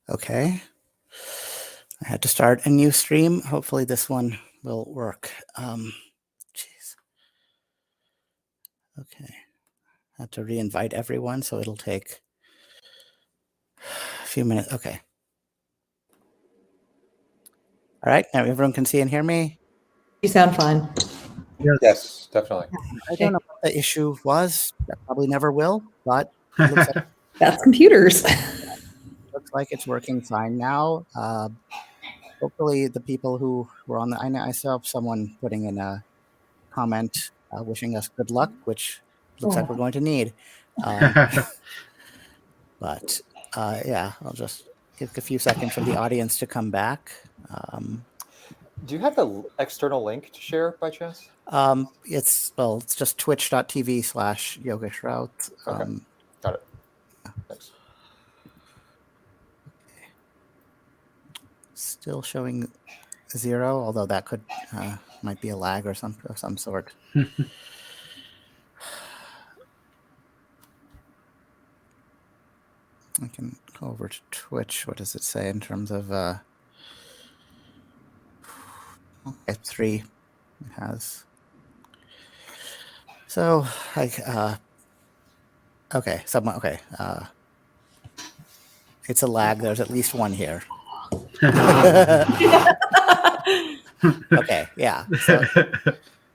Okay. I had to start a new stream. Hopefully this one will work. Jeez. Okay. I have to re-invite everyone, so it'll take a few minutes. Okay. All right. Now everyone can see and hear me. You sound fine. Yes, definitely. I don't know what the issue was. I probably never will, but it looks like That's computers. looks like it's working fine now. Hopefully the people who were on I saw someone putting in a comment wishing us good luck, which looks like we're going to need. But yeah, I'll just give a few seconds for the audience to come back. Do you have the external link to share by chance? It's just twitch.tv/Yogesh Raut. Okay. Got it. Thanks. Still showing 0, although that could might be a lag or some sort. I can go over to Twitch. What does it say in terms of F3 it has. So okay, someone okay. It's a lag. There's at least one here. Okay, yeah.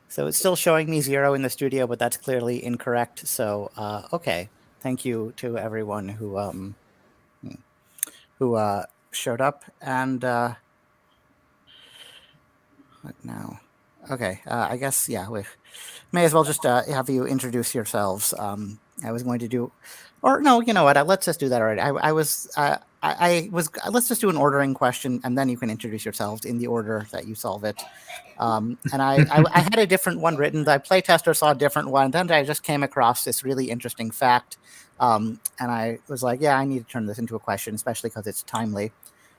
So it's still showing me 0 in the studio, but that's clearly incorrect. So okay, thank you to everyone who showed up. And what now? Okay, I guess we may as well just have you introduce yourselves. I was going to do, or no, you know what? Let's just do that already. I was. Let's just do an ordering question, and then you can introduce yourselves in the order that you solve it. And I had a different one written. The playtester saw a different one. Then I just came across this really interesting fact, and I was like, yeah, I need to turn this into a question, especially because it's timely.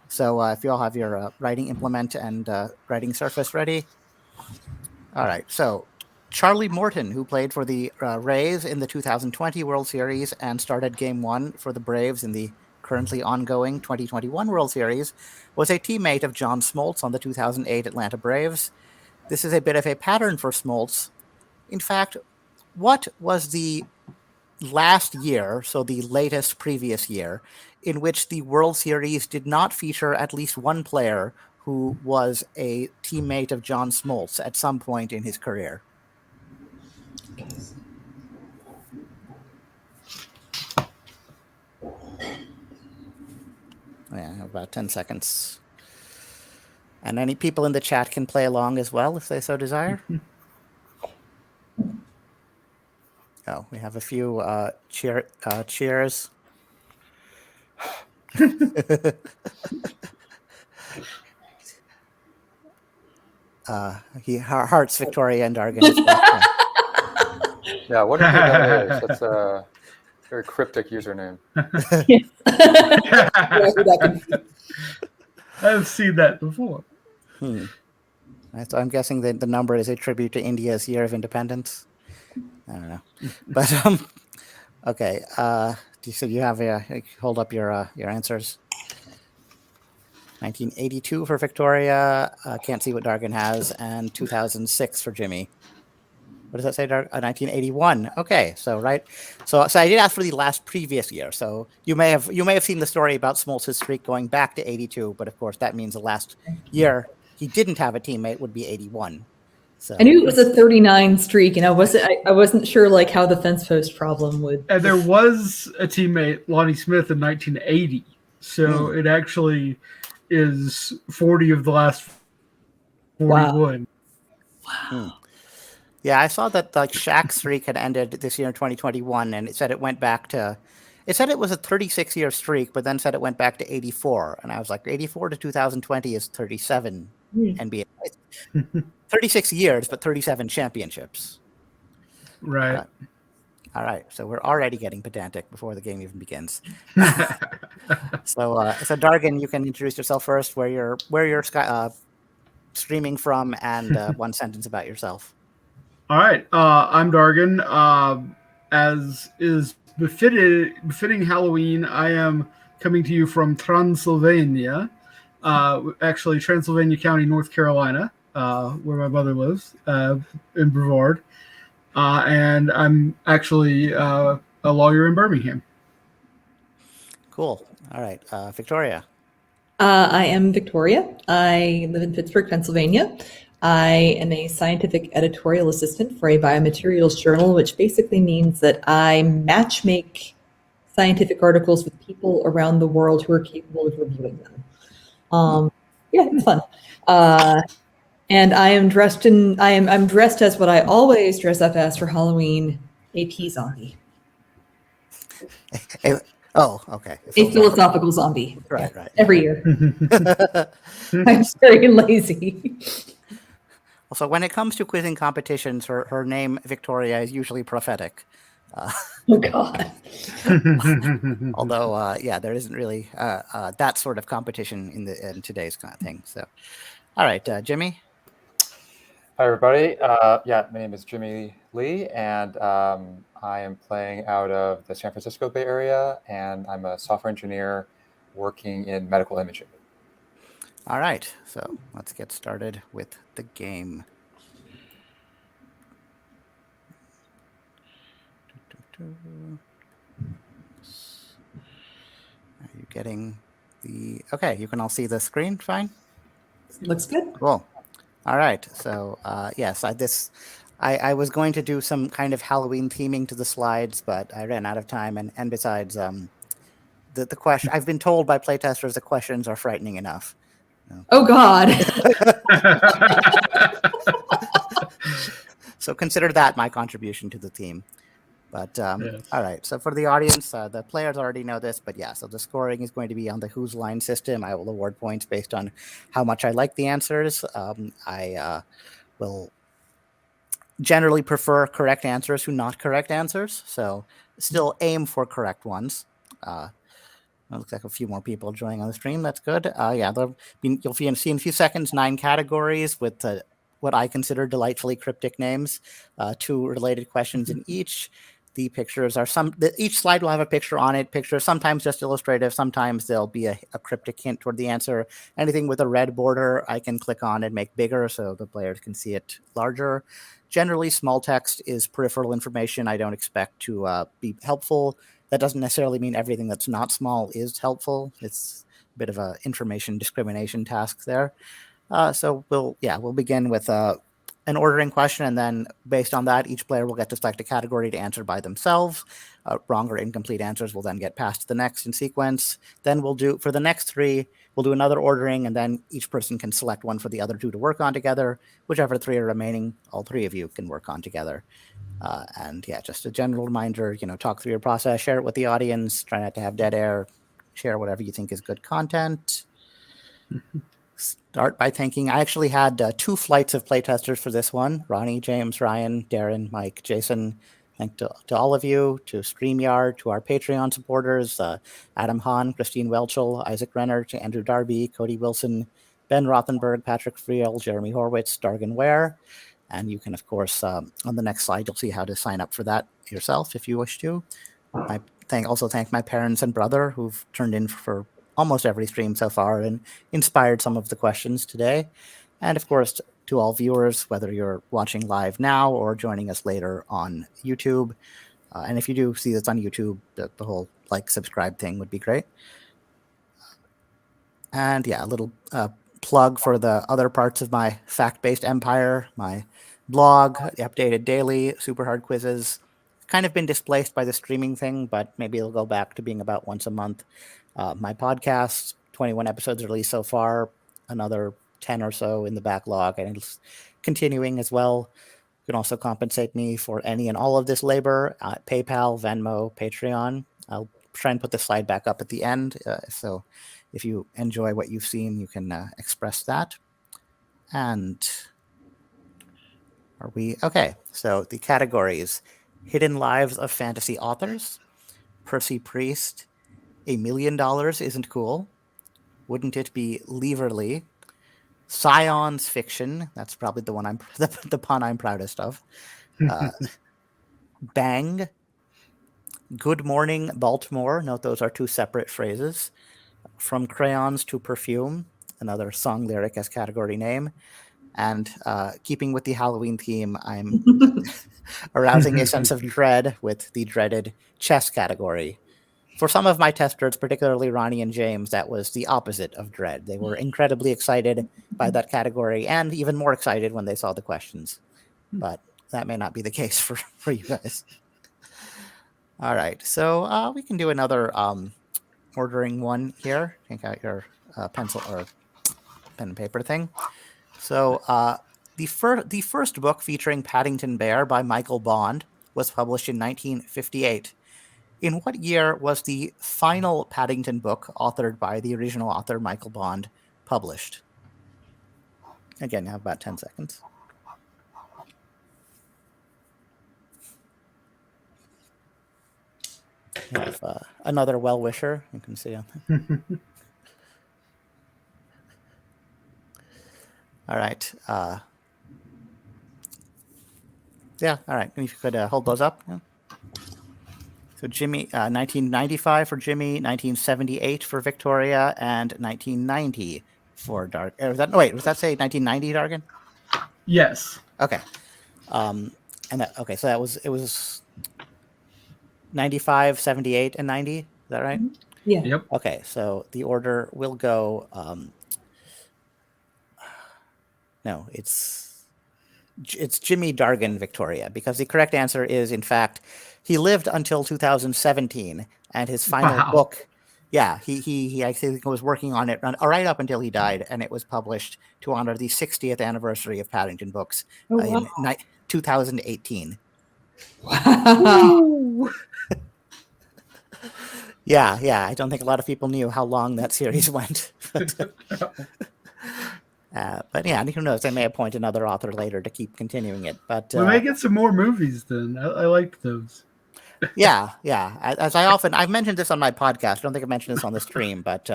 So if you all have your writing implement and writing surface ready. All right. So Charlie Morton, who played for the Rays in the 2020 World Series and started Game 1 for the Braves in the currently ongoing 2021 World Series, was a teammate of John Smoltz on the 2008 Atlanta Braves. This is a bit of a pattern for Smoltz. In fact, what was the last year, so the latest previous year, in which the World Series did not feature at least one player who was a teammate of John Smoltz at some point in his career? Yeah, about 10 seconds. And any people in the chat can play along as well if they so desire. Oh, we have a few cheers. He hearts Victoria and Dargan as well. Yeah, what do you think that is? That's a very cryptic username. I've seen that before. So I'm guessing that the number is a tribute to India's year of independence. I don't know, but okay. So you have hold up your answers. 1982 for Victoria. Can't see what Dargan has, and 2006 for Jimmy. What does that say? 1981. Okay, so right. So I did ask for the last previous year. So you may have seen the story about Smoltz's streak going back to 82, but of course that means the last year he didn't have a teammate would be 81. So I knew it was a 39 streak, and I wasn't sure like how the fence post problem would. And there was a teammate, Lonnie Smith, in 1980. So it actually is 40 of the last 41. Wow. Yeah, I saw that like Shaq's streak had ended this year in 2021, and it said it went back to. It said it was a 36-year streak, but then said it went back to 84, and I was like, 84 to 2020 is 37 NBA. 36 years, but 37 championships. Right. All right, so we're already getting pedantic before the game even begins. So Dargan, you can introduce yourself first, where you're streaming from, and one sentence about yourself. All right, I'm Dargan. As is befitting Halloween, I am coming to you from Transylvania, actually Transylvania County, North Carolina, where my mother lives, in Brevard. And I'm actually a lawyer in Birmingham. Cool. All right. Victoria. I am Victoria. I live in Pittsburgh, Pennsylvania. I am a scientific editorial assistant for a biomaterials journal, which basically means that I matchmake scientific articles with people around the world who are capable of reviewing them. Yeah, it's fun. And I am dressed I'm dressed as what I always dress up as for Halloween, a pea zombie. Oh, okay. A philosophical zombie. Right, Yeah, right. every year. I'm very lazy. Also, when it comes to quizzing competitions, her name, Victoria, is usually prophetic. Oh, God. Although, yeah, there isn't really that sort of competition in today's kind of thing. So, all right, Jimmy. Hi, everybody. Yeah, my name is Jimmy Lee, and I am playing out of the San Francisco Bay Area, and I'm a software engineer working in medical imaging. All right, so let's get started with the game. Are you getting the... Okay, you can all see the screen fine? Looks good. Cool. All right, so yes, I was going to do some kind of Halloween theming to the slides, but I ran out of time, and besides, the question, I've been told by playtesters the questions are frightening enough. Oh, God. So consider that my contribution to the theme. But Yes. all right, so for the audience, the players already know this, but yeah, so the scoring is going to be on the Who's Line system. I will award points based on how much I like the answers. I will generally prefer correct answers to not correct answers, so still aim for correct ones. It looks like a few more people joining on the stream. That's good. Yeah, you'll see in a few seconds 9 categories with what I consider delightfully cryptic names. 2 related questions in each. The pictures are each slide will have a picture on it. Pictures sometimes just illustrative. Sometimes there'll be a cryptic hint toward the answer. Anything with a red border, I can click on and make bigger so the players can see it larger. Generally, small text is peripheral information I don't expect to be helpful. That doesn't necessarily mean everything that's not small is helpful. It's a bit of a information discrimination task there. So we'll begin with an ordering question, and then based on that, each player will get to select a category to answer by themselves. Wrong or incomplete answers will then get passed to the next in sequence. Then for the next 3, we'll do another ordering, and then each person can select one for the other 2 to work on together. Whichever 3 are remaining, all 3 of you can work on together. And yeah, just a general reminder, talk through your process, share it with the audience, try not to have dead air, share whatever you think is good content. Start by thanking, I actually had 2 flights of playtesters for this one. Ronnie, James, Ryan, Darren, Mike, Jason. Thank to all of you, to StreamYard, to our Patreon supporters, Adam Hahn, Christine Welchel, Isaac Renner, to Andrew Darby, Cody Wilson, Ben Rothenberg, Patrick Friel, Jeremy Horwitz, Dargan Ware. And you can, of course, on the next slide, you'll see how to sign up for that yourself if you wish to. I also thank my parents and brother who've turned in for almost every stream so far and inspired some of the questions today. And of course, to all viewers, whether you're watching live now or joining us later on YouTube. And if you do see this on YouTube, the whole subscribe thing would be great. And yeah, a little plug for the other parts of my fact-based empire, my blog, updated daily, super hard quizzes. Kind of been displaced by the streaming thing, but maybe it'll go back to being about once a month. My podcast, 21 episodes released so far, another 10 or so in the backlog, and it's continuing as well. You can also compensate me for any and all of this labor at PayPal, Venmo, Patreon. I'll try and put the slide back up at the end. So if you enjoy what you've seen, you can express that. And are we okay? So the categories: Hidden Lives of Fantasy Authors, Percy Priest, $1 Million Isn't Cool, Wouldn't It Be Leverly, Science Fiction, that's probably the one the pun I'm proudest of, Bang, Good Morning, Baltimore. Note those are two separate phrases. From Crayons to Perfume, another song lyric as category name. And keeping with the Halloween theme, I'm arousing a sense of dread with the dreaded chess category. For some of my testers, particularly Ronnie and James, that was the opposite of dread. They were incredibly excited by that category and even more excited when they saw the questions. But that may not be the case for you guys. All right, so we can do another ordering one here. Take out your pencil or pen and paper thing. So the first book featuring Paddington Bear by Michael Bond was published in 1958. In what year was the final Paddington book, authored by the original author Michael Bond, published? Again, you have about 10 seconds. We have another well-wisher. You can see. All right. Yeah, all right. If you could hold those up. Yeah. So Jimmy, 1995 for Jimmy, 1978 for Victoria, and 1990 for Dark. Was that say 1990, Dargan? Yes. Okay. Okay, so it was 95, 78, and 90. Is that right? Yeah. Yep. Okay, so the order will go. No, it's Jimmy, Dargan, Victoria, because the correct answer is, in fact, he lived until 2017, and his final book. Yeah, he actually was working on it right up until he died, and it was published to honor the 60th anniversary of Paddington Books in 2018. Wow. Yeah. I don't think a lot of people knew how long that series went. But yeah, who knows? They may appoint another author later to keep continuing it. But we may get some more movies then. I liked those. Yeah. As I've mentioned this on my podcast. I don't think I mentioned this on the stream, but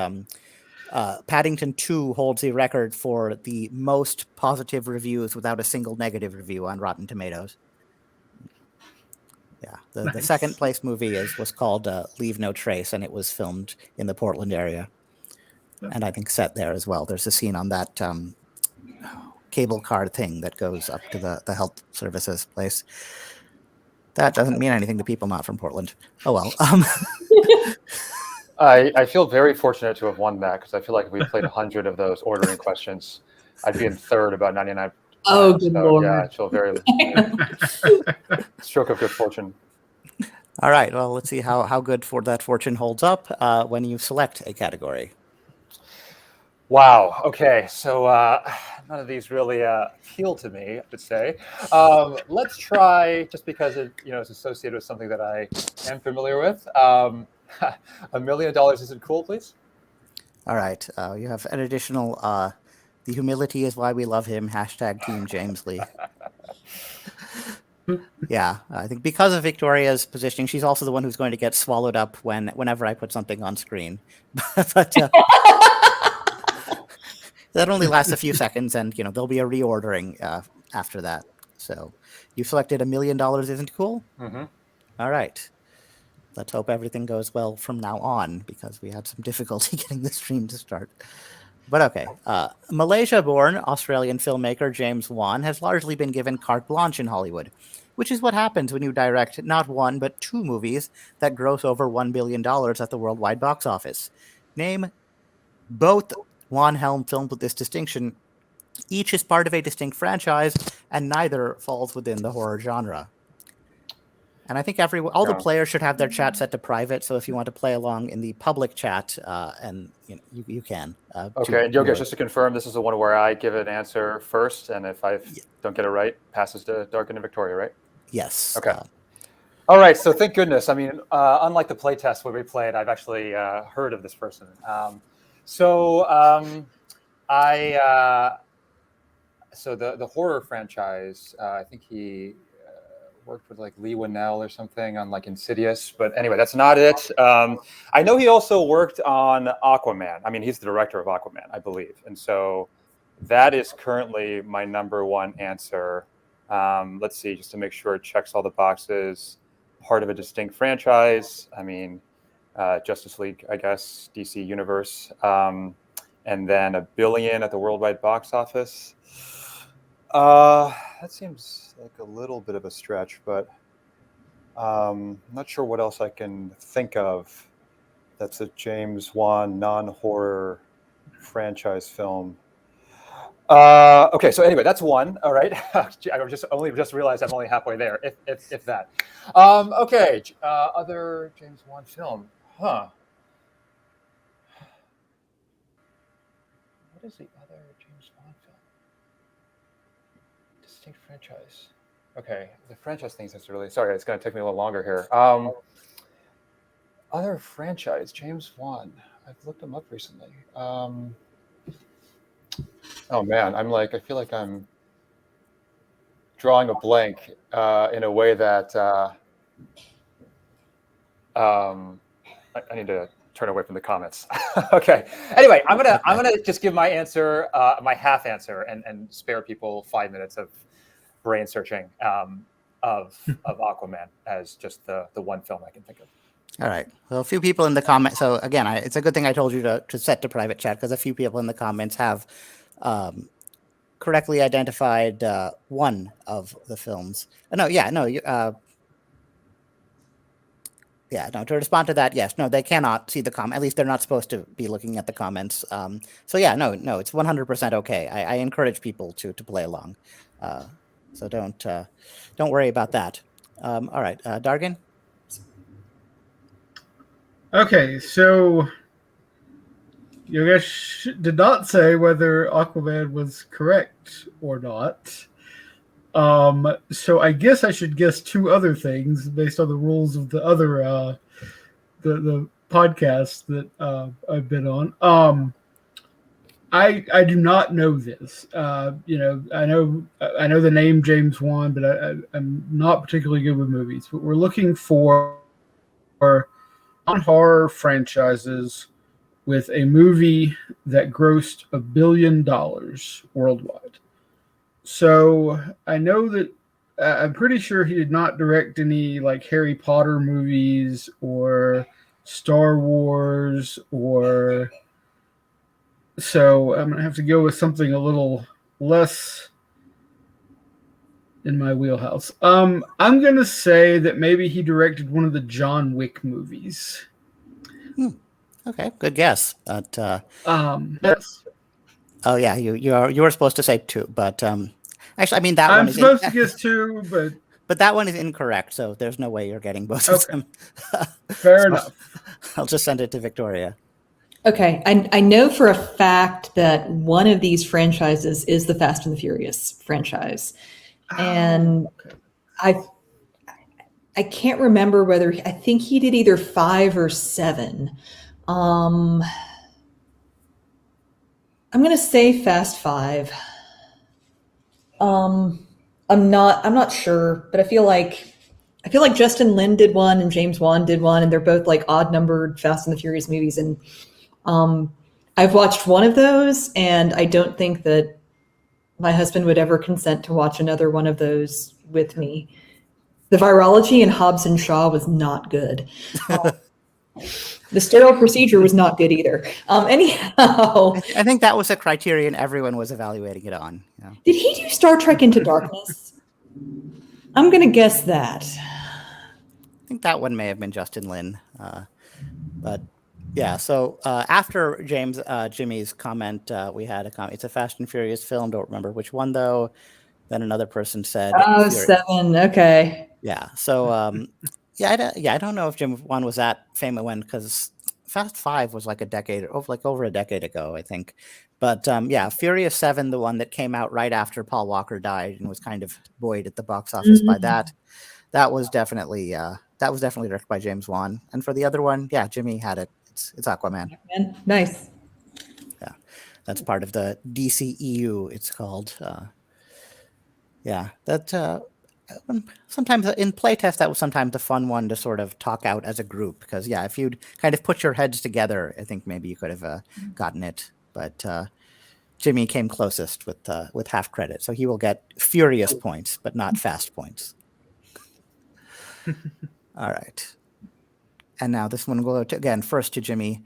Paddington 2 holds the record for the most positive reviews without a single negative review on Rotten Tomatoes. Yeah, the second place movie was called Leave No Trace, and it was filmed in the Portland area, and I think set there as well. There's a scene on that cable car thing that goes up to the health services place. That doesn't mean anything to people not from Portland. Oh well. I feel very fortunate to have won that, because I feel like if we played 100 of those ordering questions, I'd be in third about 99. Oh, good Lord. Yeah, I feel very stroke of good fortune. All right. Well, let's see how good for that fortune holds up when you select a category. Wow. Okay. So none of these really appeal to me, I would say. Let's try, just because it is associated with something that I am familiar with. $1 million isn't cool, please. All right. You have an additional. The humility is why we love him. #Team James Lee. Yeah, I think because of Victoria's positioning, she's also the one who's going to get swallowed up whenever I put something on screen. But that only lasts a few seconds, and there'll be a reordering after that. So you selected $1 million isn't cool. Mm-hmm. All right. Let's hope everything goes well from now on, because we had some difficulty getting the stream to start. But okay. Malaysia-born Australian filmmaker James Wan has largely been given carte blanche in Hollywood, which is what happens when you direct not one, but two movies that gross over $1 billion at the worldwide box office. Name both Wan-helm films with this distinction. Each is part of a distinct franchise, and neither falls within the horror genre. And I think all the players should have their chat set to private. So if you want to play along in the public chat, and you can. Okay, and Yogesh, just to confirm, this is the one where I give an answer first, and if I don't get it right, passes to Dargan and Victoria, right? Yes. Okay. All right. So thank goodness. I mean, unlike the playtest where we played, I've actually heard of this person. So the horror franchise, I think he worked with like Lee Winnell or something on like Insidious, but anyway, that's not it. I know he also worked on Aquaman. I mean, he's the director of Aquaman, I believe. And so that is currently my number one answer. Let's see, just to make sure it checks all the boxes. part of a distinct franchise. I mean, Justice League, I guess, DC Universe, and then $1 billion at the worldwide box office. That seems like a little bit of a stretch, but I'm not sure what else I can think of that's a James Wan non-horror franchise film. Okay, so anyway, that's one. All right, I just realized I'm only halfway there, if that. Okay, other James Wan film, huh? What is the other James Wan film? Distinct franchise. Okay, the franchise thing is really sorry. It's going to take me a little longer here. Other franchise, James Wan. I've looked him up recently. Oh man, I feel like I'm drawing a blank in a way that I need to turn away from the comments. Okay. Anyway, I'm gonna just give my answer, my half answer, and spare people 5 minutes of brain searching of Aquaman as just the one film I can think of. All right. Well, a few people in the comments. So again, it's a good thing I told you to set to private chat, because a few people in the comments have correctly identified one of the films. To respond to that, yes, no, they cannot see the comment. At least they're not supposed to be looking at the comments. It's 100% okay. I encourage people to play along. So don't worry about that. All right, Dargan. Okay, so Yogesh did not say whether Aquaman was correct or not. So I guess I should guess two other things based on the rules of the other the podcast that I've been on. I do not know this. I know the name James Wan, but I'm not particularly good with movies. But we're looking for non-horror franchises with a movie that grossed $1 billion worldwide. So I know that I'm pretty sure he did not direct any like Harry Potter movies or Star Wars, or so I'm gonna have to go with something a little less in my wheelhouse. I'm gonna say that maybe he directed one of the John Wick movies. Okay, good guess. But Yes. oh yeah, you were supposed to say two, but actually, I mean that I'm one is supposed to guess two, but that one is incorrect. So there's no way you're getting both of them. Fair enough. I'll just send it to Victoria. Okay, I know for a fact that one of these franchises is the Fast and the Furious franchise, and I can't remember whether I think he did either 5 or 7. I'm gonna say Fast 5. I'm not sure, but I feel like Justin Lin did one and James Wan did one, and they're both like odd numbered Fast and the Furious movies. And I've watched one of those, and I don't think that my husband would ever consent to watch another one of those with me. The virology in Hobbs and Shaw was not good. The sterile procedure was not good either. Anyhow, I think that was a criterion everyone was evaluating it on. Yeah. Did he do Star Trek Into Darkness? I'm going to guess that. I think that one may have been Justin Lin. But yeah, so after Jimmy's comment, we had a comment. It's a Fast and Furious film. Don't remember which one, though. Then another person said... Oh, 7. Okay. Yeah. So, I don't know if Jim Wan was that famous when, because Fast 5 was like over a decade ago, I think. But Furious 7, the one that came out right after Paul Walker died and was kind of buoyed at the box office by that. That was definitely directed by James Wan. And for the other one, Jimmy had it. It's Aquaman. Nice. Yeah, that's part of the DCEU. It's called. Sometimes in playtest, that was sometimes a fun one to sort of talk out as a group, because if you'd kind of put your heads together, I think maybe you could have gotten it. But Jimmy came closest with half credit, so he will get Furious points, but not Fast points. All right. And now this one will go again first to Jimmy.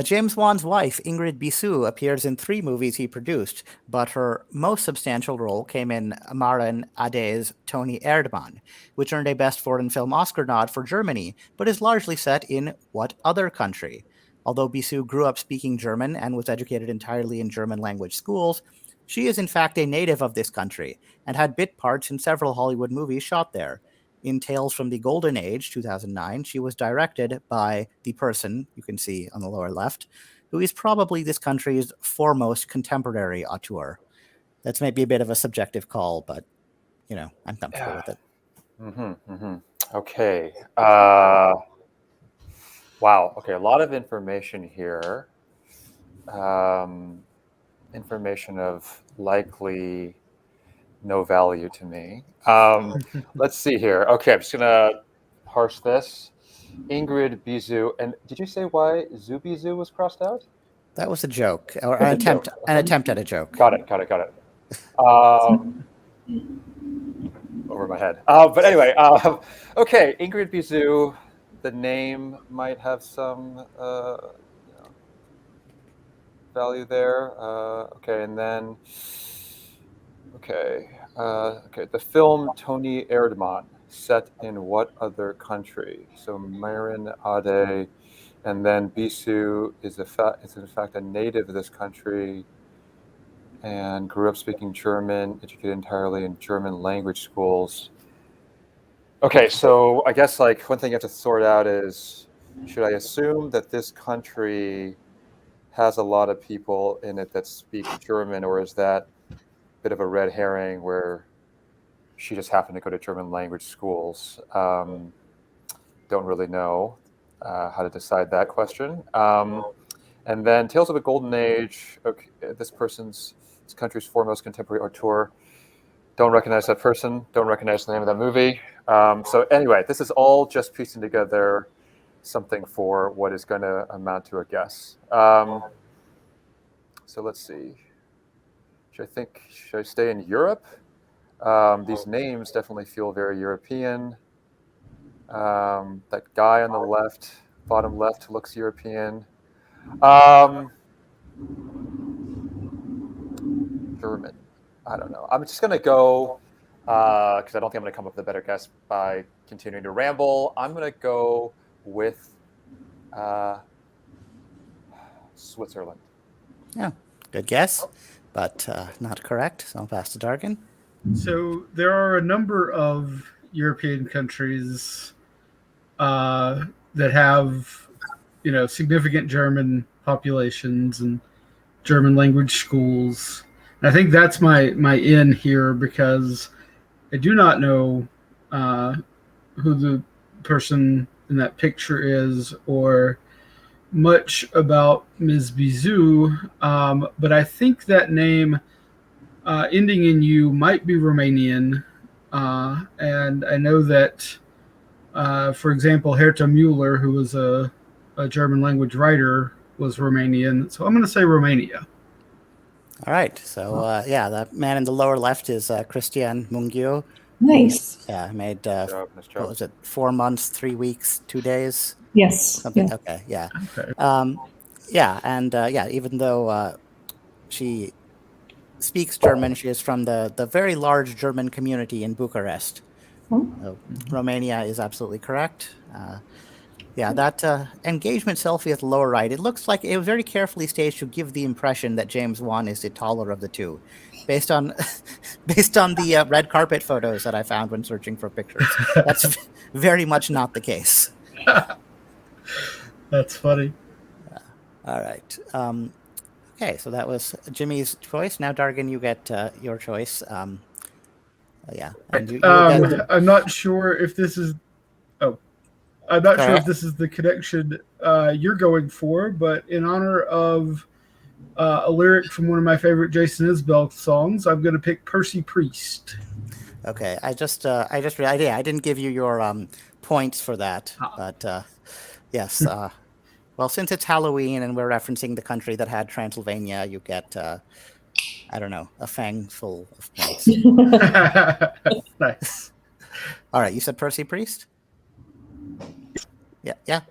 James Wan's wife, Ingrid Bisou, appears in 3 movies he produced, but her most substantial role came in Maren Ade's Tony Erdmann, which earned a Best Foreign Film Oscar nod for Germany, but is largely set in what other country? Although Bisou grew up speaking German and was educated entirely in German language schools, she is in fact a native of this country and had bit parts in several Hollywood movies shot there. In Tales from the Golden Age, 2009, she was directed by the person you can see on the lower left, who is probably this country's foremost contemporary auteur. That's maybe a bit of a subjective call, but, I'm comfortable with it. Okay. Wow. Okay, a lot of information here. Information of likely no value to me. Let's see here. Okay, I'm just gonna parse this. Ingrid Bisou, and did you say why Zubizu was crossed out? That was a joke, or an attempt at a joke. Got it. Over my head. But anyway, okay, Ingrid Bisou. The name might have some value there. Okay, and then the film Tony Erdmann, set in what other country? So Maren Ade, and then Bisou is in fact a native of this country and grew up speaking German, educated entirely in German language schools. Okay, so I guess one thing you have to sort out is, should I assume that this country has a lot of people in it that speak German, or is that a bit of a red herring where she just happened to go to German language schools? Don't really know how to decide that question. And then Tales of a Golden Age. Okay, this country's foremost contemporary auteur. Don't recognize that person. Don't recognize the name of that movie. So anyway, this is all just piecing together something for what is going to amount to a guess. So let's see. Should I stay in Europe? These names definitely feel very European. That guy on the left, bottom left, looks European. German. I don't know. I'm just going to go, because I don't think I'm going to come up with a better guess by continuing to ramble. I'm going to go with Switzerland. Yeah, good guess, but not correct. So I'll pass to Dargan. So there are a number of European countries that have, significant German populations and German language schools. And I think that's my in here, because I do not know who the person in that picture is or much about Ms. Bisou, but I think that name ending in U might be Romanian. And I know that, for example, Herta Müller, who was a German language writer, was Romanian. So I'm going to say Romania. All right. So, that man in the lower left is Christian Mungio. Nice. Yeah, made, Nice job. what was it, 4 months, 3 weeks, 2 days? Yes. Something. Yeah. Okay, yeah. Okay. Even though she speaks German, she is from the very large German community in Bucharest. So Romania is absolutely correct. That engagement selfie at the lower right, it looks like it was very carefully staged to give the impression that James Wan is the taller of the two, based on the red carpet photos that I found when searching for pictures. That's very much not the case. That's funny. All right. Okay, so that was Jimmy's choice. Now, Dargan, you get your choice. And you I'm not sure if this is. I'm not sure if this is the connection you're going for, but in honor of a lyric from one of my favorite Jason Isbell songs, I'm going to pick Percy Priest. Okay, I didn't give you your points for that, but yes. Well, since it's Halloween and we're referencing the country that had Transylvania, you get, a fang full of points. Nice. All right, you said Percy Priest? Yeah.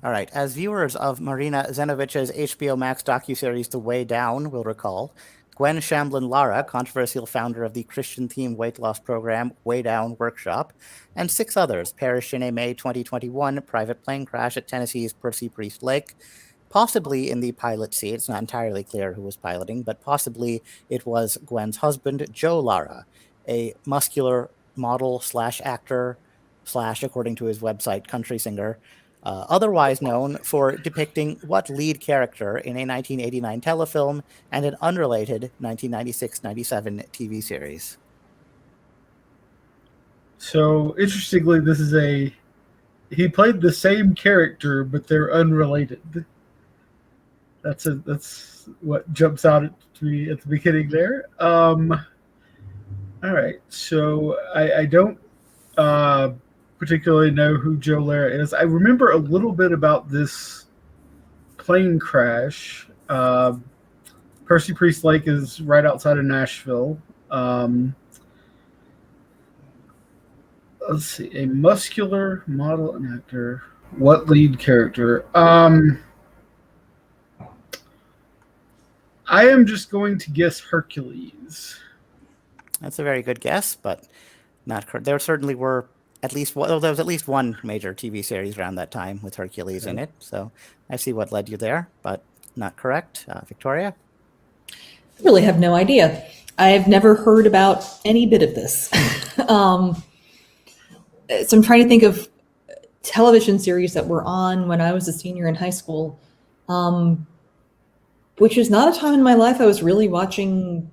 All right. As viewers of Marina Zenovich's HBO Max docuseries The Way Down will recall, Gwen Shamblin Lara, controversial founder of the Christian-themed weight loss program Way Down Workshop, and 6 others perished in a May 2021 private plane crash at Tennessee's Percy Priest Lake, possibly in the pilot seat. It's not entirely clear who was piloting, but possibly it was Gwen's husband, Joe Lara, a muscular model slash actor slash, according to his website, country singer, otherwise known for depicting what lead character in a 1989 telefilm and an unrelated 1996-97 TV series? So interestingly, he played the same character, but they're unrelated. That's what jumps out at me at the beginning there. All right, so I don't particularly know who Joe Lara is. I remember a little bit about this plane crash. Percy Priest Lake is right outside of Nashville. Let's see, a muscular model and actor. What lead character? I am just going to guess Hercules. That's a very good guess, but not correct. There certainly were at least one, there was at least one major TV series around that time with Hercules in it. So I see what led you there, but not correct. Victoria? I really have no idea. I've never heard about any bit of this. So I'm trying to think of television series that were on when I was a senior in high school, which is not a time in my life I was really watching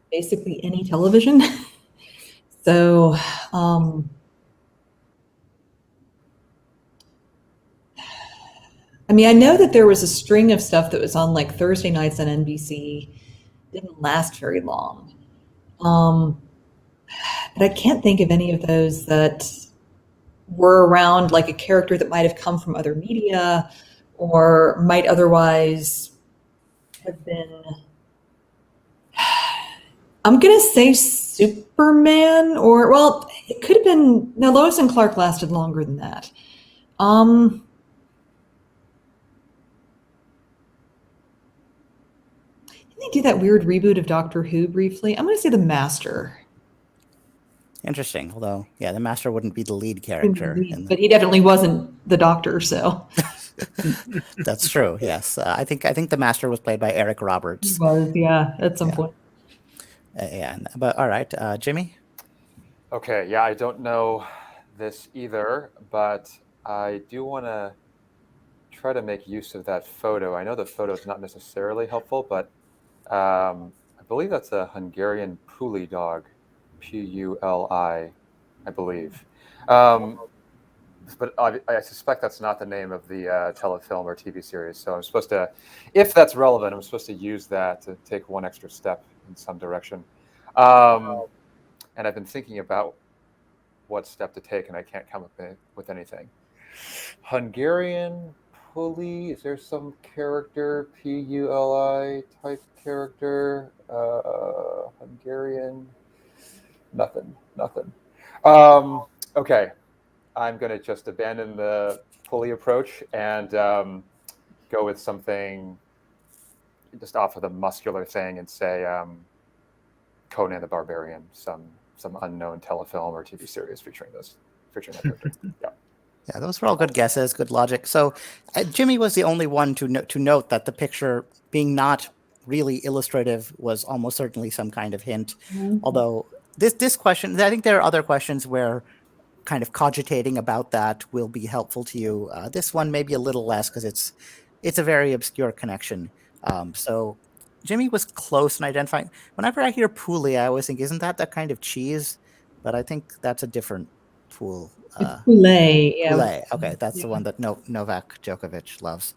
basically any television. So, I mean, I know that there was a string of stuff that was on like Thursday nights on NBC. Didn't last very long. But I can't think of any of those that were around like a character that might have come from other media or might otherwise have been. I'm going to say Superman, or, well, it could have been, no, Lois and Clark lasted longer than that. Didn't they do that weird reboot of Doctor Who briefly? I'm going to say The Master. Interesting. Although, yeah, the Master wouldn't be the lead character. But he definitely wasn't the Doctor, so. That's true, yes. I think the Master was played by Eric Roberts. He was, yeah, at some point. Yeah, but all right, Jimmy? Okay, yeah, I don't know this either, but I do want to try to make use of that photo. I know the photo is not necessarily helpful, but I believe that's a Hungarian Puli dog, Puli, I believe. But I suspect that's not the name of the telefilm or TV series. So I'm supposed to, if that's relevant, I'm supposed to use that to take one extra step in some direction. And I've been thinking about what step to take, and I can't come up with anything. Hungarian Puli, is there some character, Puli type character? Hungarian, nothing. Okay, I'm going to just abandon the Puli approach and go with something just off of the muscular thing and say Conan the Barbarian, some unknown telefilm or TV series featuring that character. Yeah, those were all good guesses, good logic. So Jimmy was the only one to note that the picture being not really illustrative was almost certainly some kind of hint. Mm-hmm. Although this question, I think there are other questions where kind of cogitating about that will be helpful to you. This one maybe a little less because it's a very obscure connection. So Jimmy was close in identifying. Whenever I hear Puli, I always think, isn't that kind of cheese? But I think that's a different pool. Poulet, yeah. Poulet. Okay, that's the one that Novak Djokovic loves.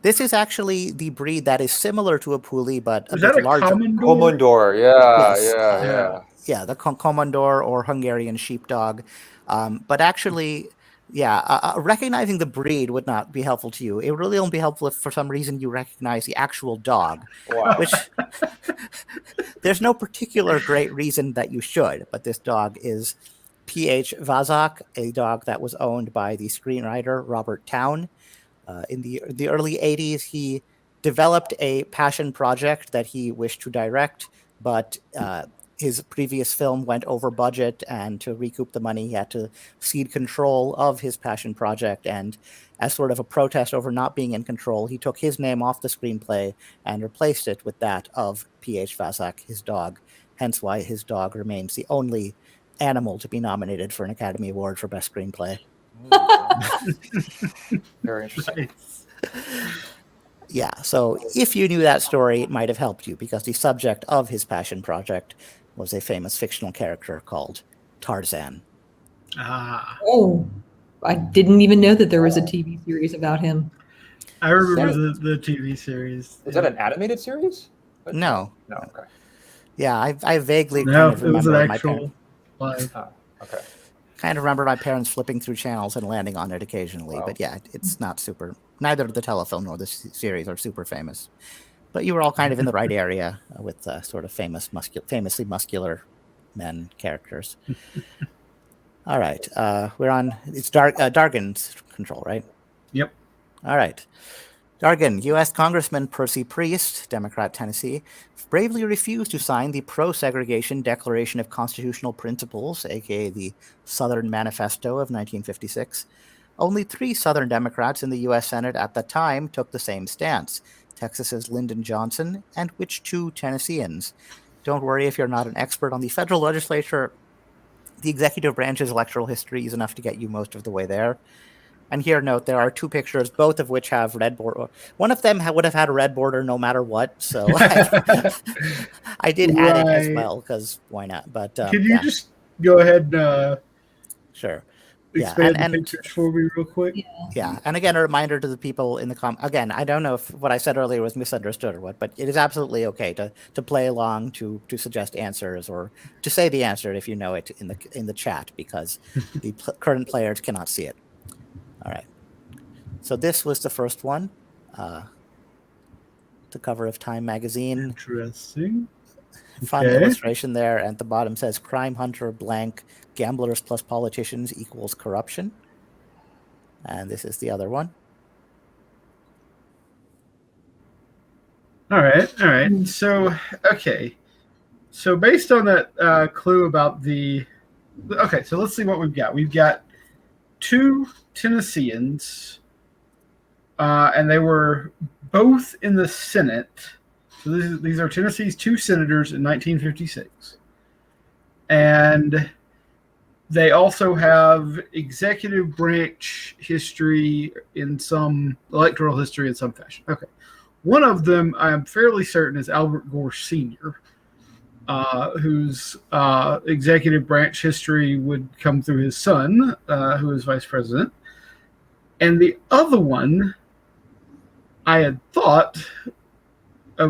This is actually the breed that is similar to a Puli, but a bit larger. Komondor, yeah. Yeah, the Komondor or Hungarian sheepdog. But actually, recognizing the breed would not be helpful to you. It would really only be helpful if for some reason you recognize the actual dog. Wow. Which there's no particular great reason that you should, but this dog is P.H. Vazak, a dog that was owned by the screenwriter Robert Towne. In the early 80s, he developed a passion project that he wished to direct, but his previous film went over budget, and to recoup the money, he had to cede control of his passion project. And as sort of a protest over not being in control, he took his name off the screenplay and replaced it with that of P.H. Vazak, his dog. Hence why his dog remains the only animal to be nominated for an Academy Award for Best Screenplay. Very interesting. Nice. Yeah, so if you knew that story, it might have helped you, because the subject of his passion project was a famous fictional character called Tarzan. Ah, Oh, I didn't even know that there was a TV series about him. I remember the TV series. Is that an animated series? No. No. Okay. Yeah, I vaguely No, kind of it was an remember actual live. Oh, okay. kind of remember my parents flipping through channels and landing on it occasionally. Wow. But yeah, it's not super. Neither the telefilm nor the series are super famous. But you were all kind of in the right area with sort of famously muscular men characters. All right, we're on. It's Dargan's control, right? Yep. All right. Dargan, U.S. Congressman Percy Priest, Democrat, Tennessee, bravely refused to sign the Pro-Segregation Declaration of Constitutional Principles, aka the Southern Manifesto of 1956. Only 3 Southern Democrats in the U.S. Senate at the time took the same stance: Texas's Lyndon Johnson, and which 2 Tennesseans? Don't worry if you're not an expert on the federal legislature. The executive branch's electoral history is enough to get you most of the way there. And here, note, there are 2 pictures, both of which have red border. One of them would have had a red border no matter what. So I did add it as well, because why not? But can you just go ahead and sure. expand and the pictures for me real quick? Yeah, and again, a reminder to the people in the again, I don't know if what I said earlier was misunderstood or what, but it is absolutely okay to play along, to suggest answers, or to say the answer if you know it in the chat, because the current players cannot see it. All right. So this was the first one. The cover of Time magazine. Interesting. Fun Okay. illustration there. And at the bottom says, "Crime hunter blank, gamblers plus politicians equals corruption." And this is the other one. All right. So, okay. So based on that clue about the... Okay, so let's see what we've got. We've got 2 Tennesseans, and they were both in the Senate. So these are Tennessee's 2 senators in 1956. And they also have executive branch history in some electoral history in some fashion. Okay. One of them, I'm fairly certain, is Albert Gore Sr., whose executive branch history would come through his son, who is vice president. And the other one, I had thought, I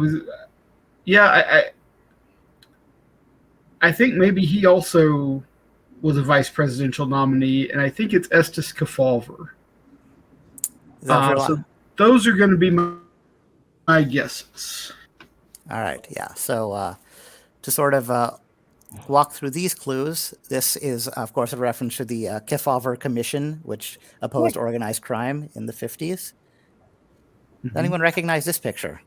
think maybe he also was a vice presidential nominee, and I think it's Estes Kefauver. So those are going to be my guesses. All right, yeah. So to sort of walk through these clues, this is, of course, a reference to the Kefauver Commission, which opposed organized crime in the 50s. Does anyone recognize this picture?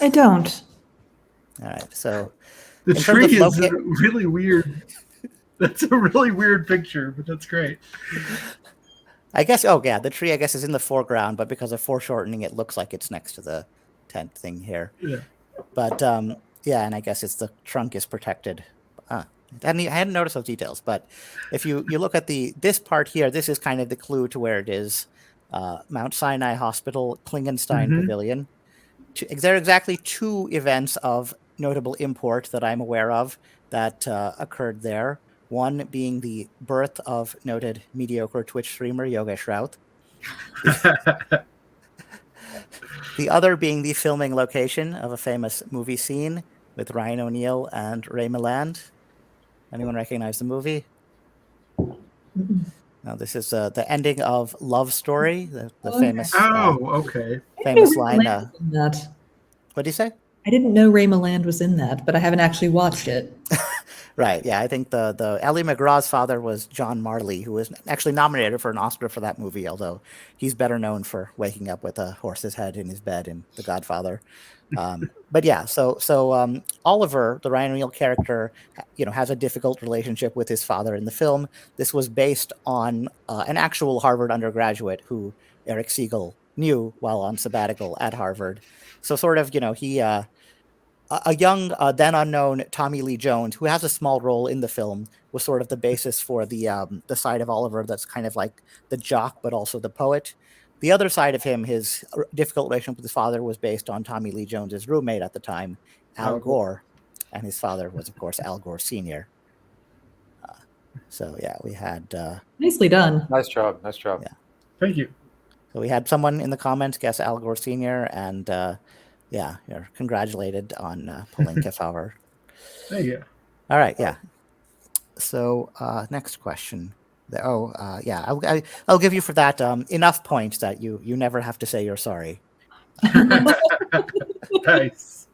I don't. All right, so the tree is really weird. That's a really weird picture, but that's great. I guess, oh yeah, the tree, I guess, is in the foreground, but because of foreshortening, it looks like it's next to the tent thing here. Yeah. But yeah, and I guess it's the trunk is protected. I hadn't noticed those details, but if you look at this part here, this is kind of the clue to where it is. Mount Sinai Hospital, Klingenstein Pavilion. There are exactly 2 events of notable import that I'm aware of that occurred there. One being the birth of noted mediocre Twitch streamer Yogesh Raut. The other being the filming location of a famous movie scene with Ryan O'Neal and Ray Milland. Anyone recognize the movie? No, this is the ending of Love Story, the famous. Famous line. What do you say? I didn't know Ray Milland was in that, but I haven't actually watched it. Right. Yeah, I think the Ellie McGraw's father was John Marley, who was actually nominated for an Oscar for that movie, although he's better known for waking up with a horse's head in his bed in The Godfather. But yeah, so Oliver, the Ryan O'Neal character, has a difficult relationship with his father in the film. This was based on an actual Harvard undergraduate who Eric Siegel knew while on sabbatical at Harvard. So sort of, he a young, then unknown Tommy Lee Jones, who has a small role in the film, was sort of the basis for the side of Oliver that's kind of like the jock, but also the poet. The other side of him, his difficult relationship with his father, was based on Tommy Lee Jones's roommate at the time, Al Gore, and his father was, of course, Al Gore Sr. So yeah, we had Nicely done. Nice job. Nice job. Yeah. Thank you. So we had someone in the comments guess Al Gore Sr. and yeah, you're congratulated on pulling Kefauver. Thank you. All right, yeah. So next question. Yeah, I'll give you for that enough points that you never have to say you're sorry. Nice.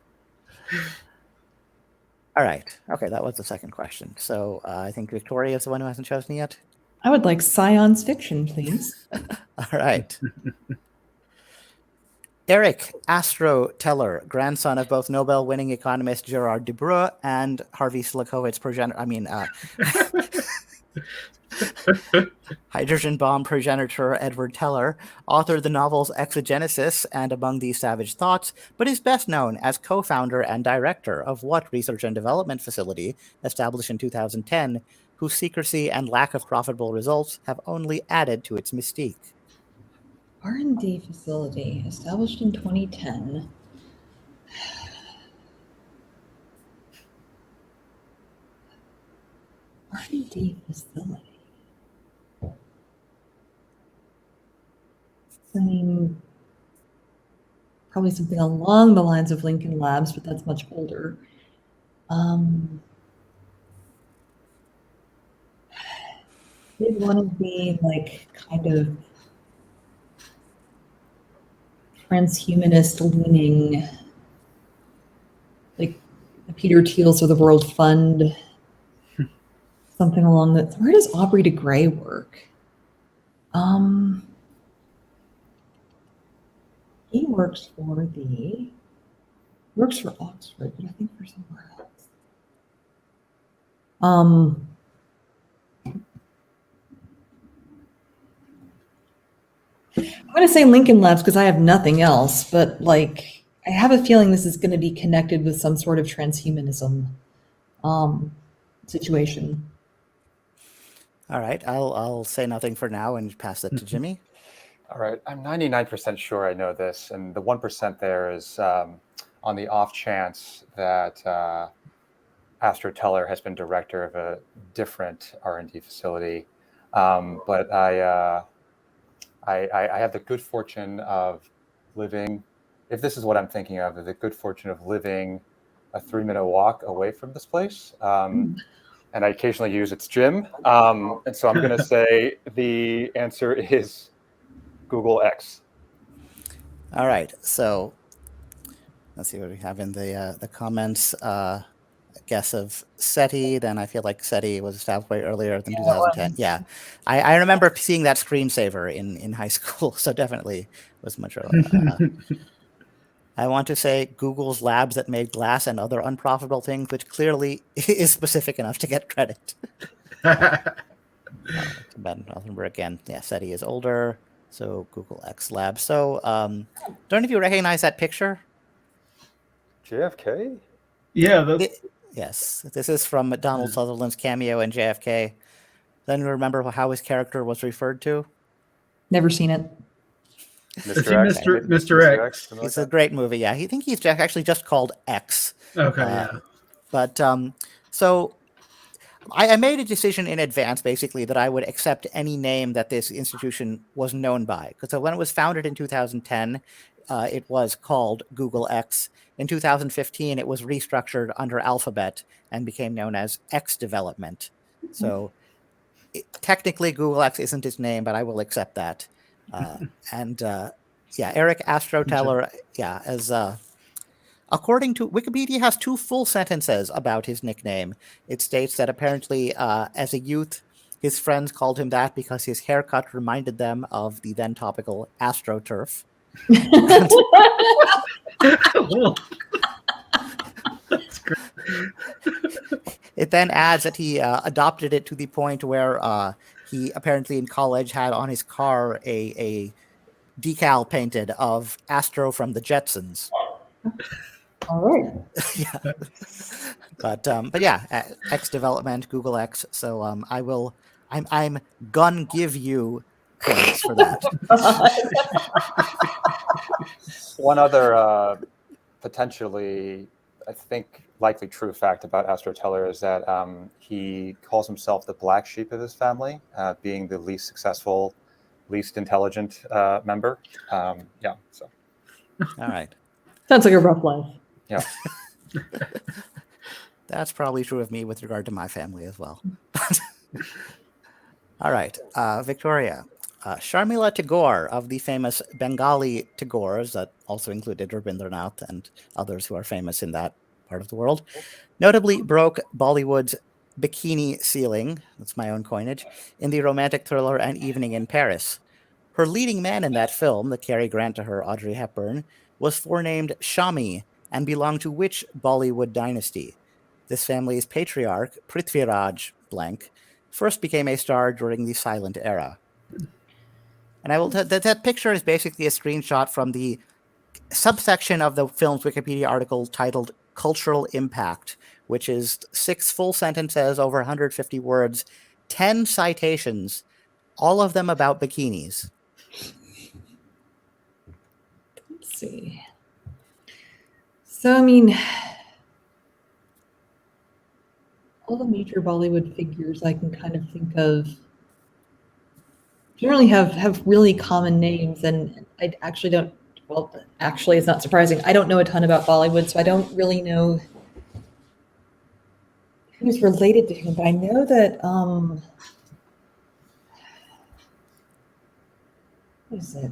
All right. Okay, that was the second question. So I think Victoria is the one who hasn't chosen yet. I would like science fiction, please. All right. Eric Astro Teller, grandson of both Nobel-winning economist Gerard Debreu and Harvey Silikovitz hydrogen bomb progenitor Edward Teller, authored the novels Exogenesis and Among These Savage Thoughts, but is best known as co-founder and director of what research and development facility, established in 2010, whose secrecy and lack of profitable results have only added to its mystique. R&D facility established in 2010. R&D facility. I mean, probably something along the lines of Lincoln Labs, but that's much older. Did one of the like kind of transhumanist leaning, like the Peter Thiels of the World Fund, something along that. Where does Aubrey de Grey work? He works for Oxford, but I think for somewhere else. I'm going to say Lincoln Labs because I have nothing else, but like I have a feeling this is going to be connected with some sort of transhumanism situation. All right, I'll say nothing for now and pass it to Jimmy. All right, I'm 99% sure I know this, and the 1% there is on the off chance that Astro Teller has been director of a different R&D facility, but I have the good fortune of living, if this is what I'm thinking of, the good fortune of living a 3-minute walk away from this place. And I occasionally use its gym. And so I'm going to say the answer is Google X. All right. So let's see what we have in the comments. Guess of SETI, then I feel like SETI was established way earlier than 2010. Yeah, I remember seeing that screensaver in high school, so definitely was much earlier. I want to say Google's labs that made glass and other unprofitable things, which clearly is specific enough to get credit. Ben Rothenberg again. Yeah, SETI is older, so Google X Labs. So don't any of you recognize that picture? JFK? Yeah, yes, this is from Donald Sutherland's cameo in JFK. Then remember how his character was referred to? Never seen it. Mr. X. It's a great movie. Yeah, I think he's actually just called X. Okay, yeah. But so I made a decision in advance, basically, that I would accept any name that this institution was known by. Because when it was founded in 2010, it was called Google X. In 2015, it was restructured under Alphabet and became known as X Development. So technically, Google X isn't its name, but I will accept that. And yeah, Eric Astro Teller, yeah, as According to Wikipedia, has 2 full sentences about his nickname. It states that apparently, as a youth, his friends called him that because his haircut reminded them of the then topical AstroTurf. That's great. It then adds that he adopted it to the point where he apparently in college had on his car a decal painted of Astro from the Jetsons. All right. Yeah. But yeah, X development, Google X. So I'm gonna give you points for that. One other potentially, I think, likely true fact about Astro Teller is that he calls himself the black sheep of his family, being the least successful, least intelligent member. Yeah. So. All right. Sounds like a rough life. Yeah. That's probably true of me with regard to my family as well. All right, Victoria. Sharmila Tagore of the famous Bengali Tagores that also included Rabindranath and others who are famous in that part of the world, notably broke Bollywood's bikini ceiling, that's my own coinage, in the romantic thriller An Evening in Paris. Her leading man in that film, the Cary Grant to her Audrey Hepburn, was forenamed Shami and belonged to which Bollywood dynasty? This family's patriarch, Prithviraj blank, first became a star during the silent era. And I will that picture is basically a screenshot from the subsection of the film's Wikipedia article titled Cultural Impact, which is 6 full sentences over 150 words, 10 citations, all of them about bikinis. Let's see. So, I mean, all the major Bollywood figures I can kind of think of generally have really common names, and I actually don't, well, actually it's not surprising. I don't know a ton about Bollywood, so I don't really know who's related to him, but I know that, what is it?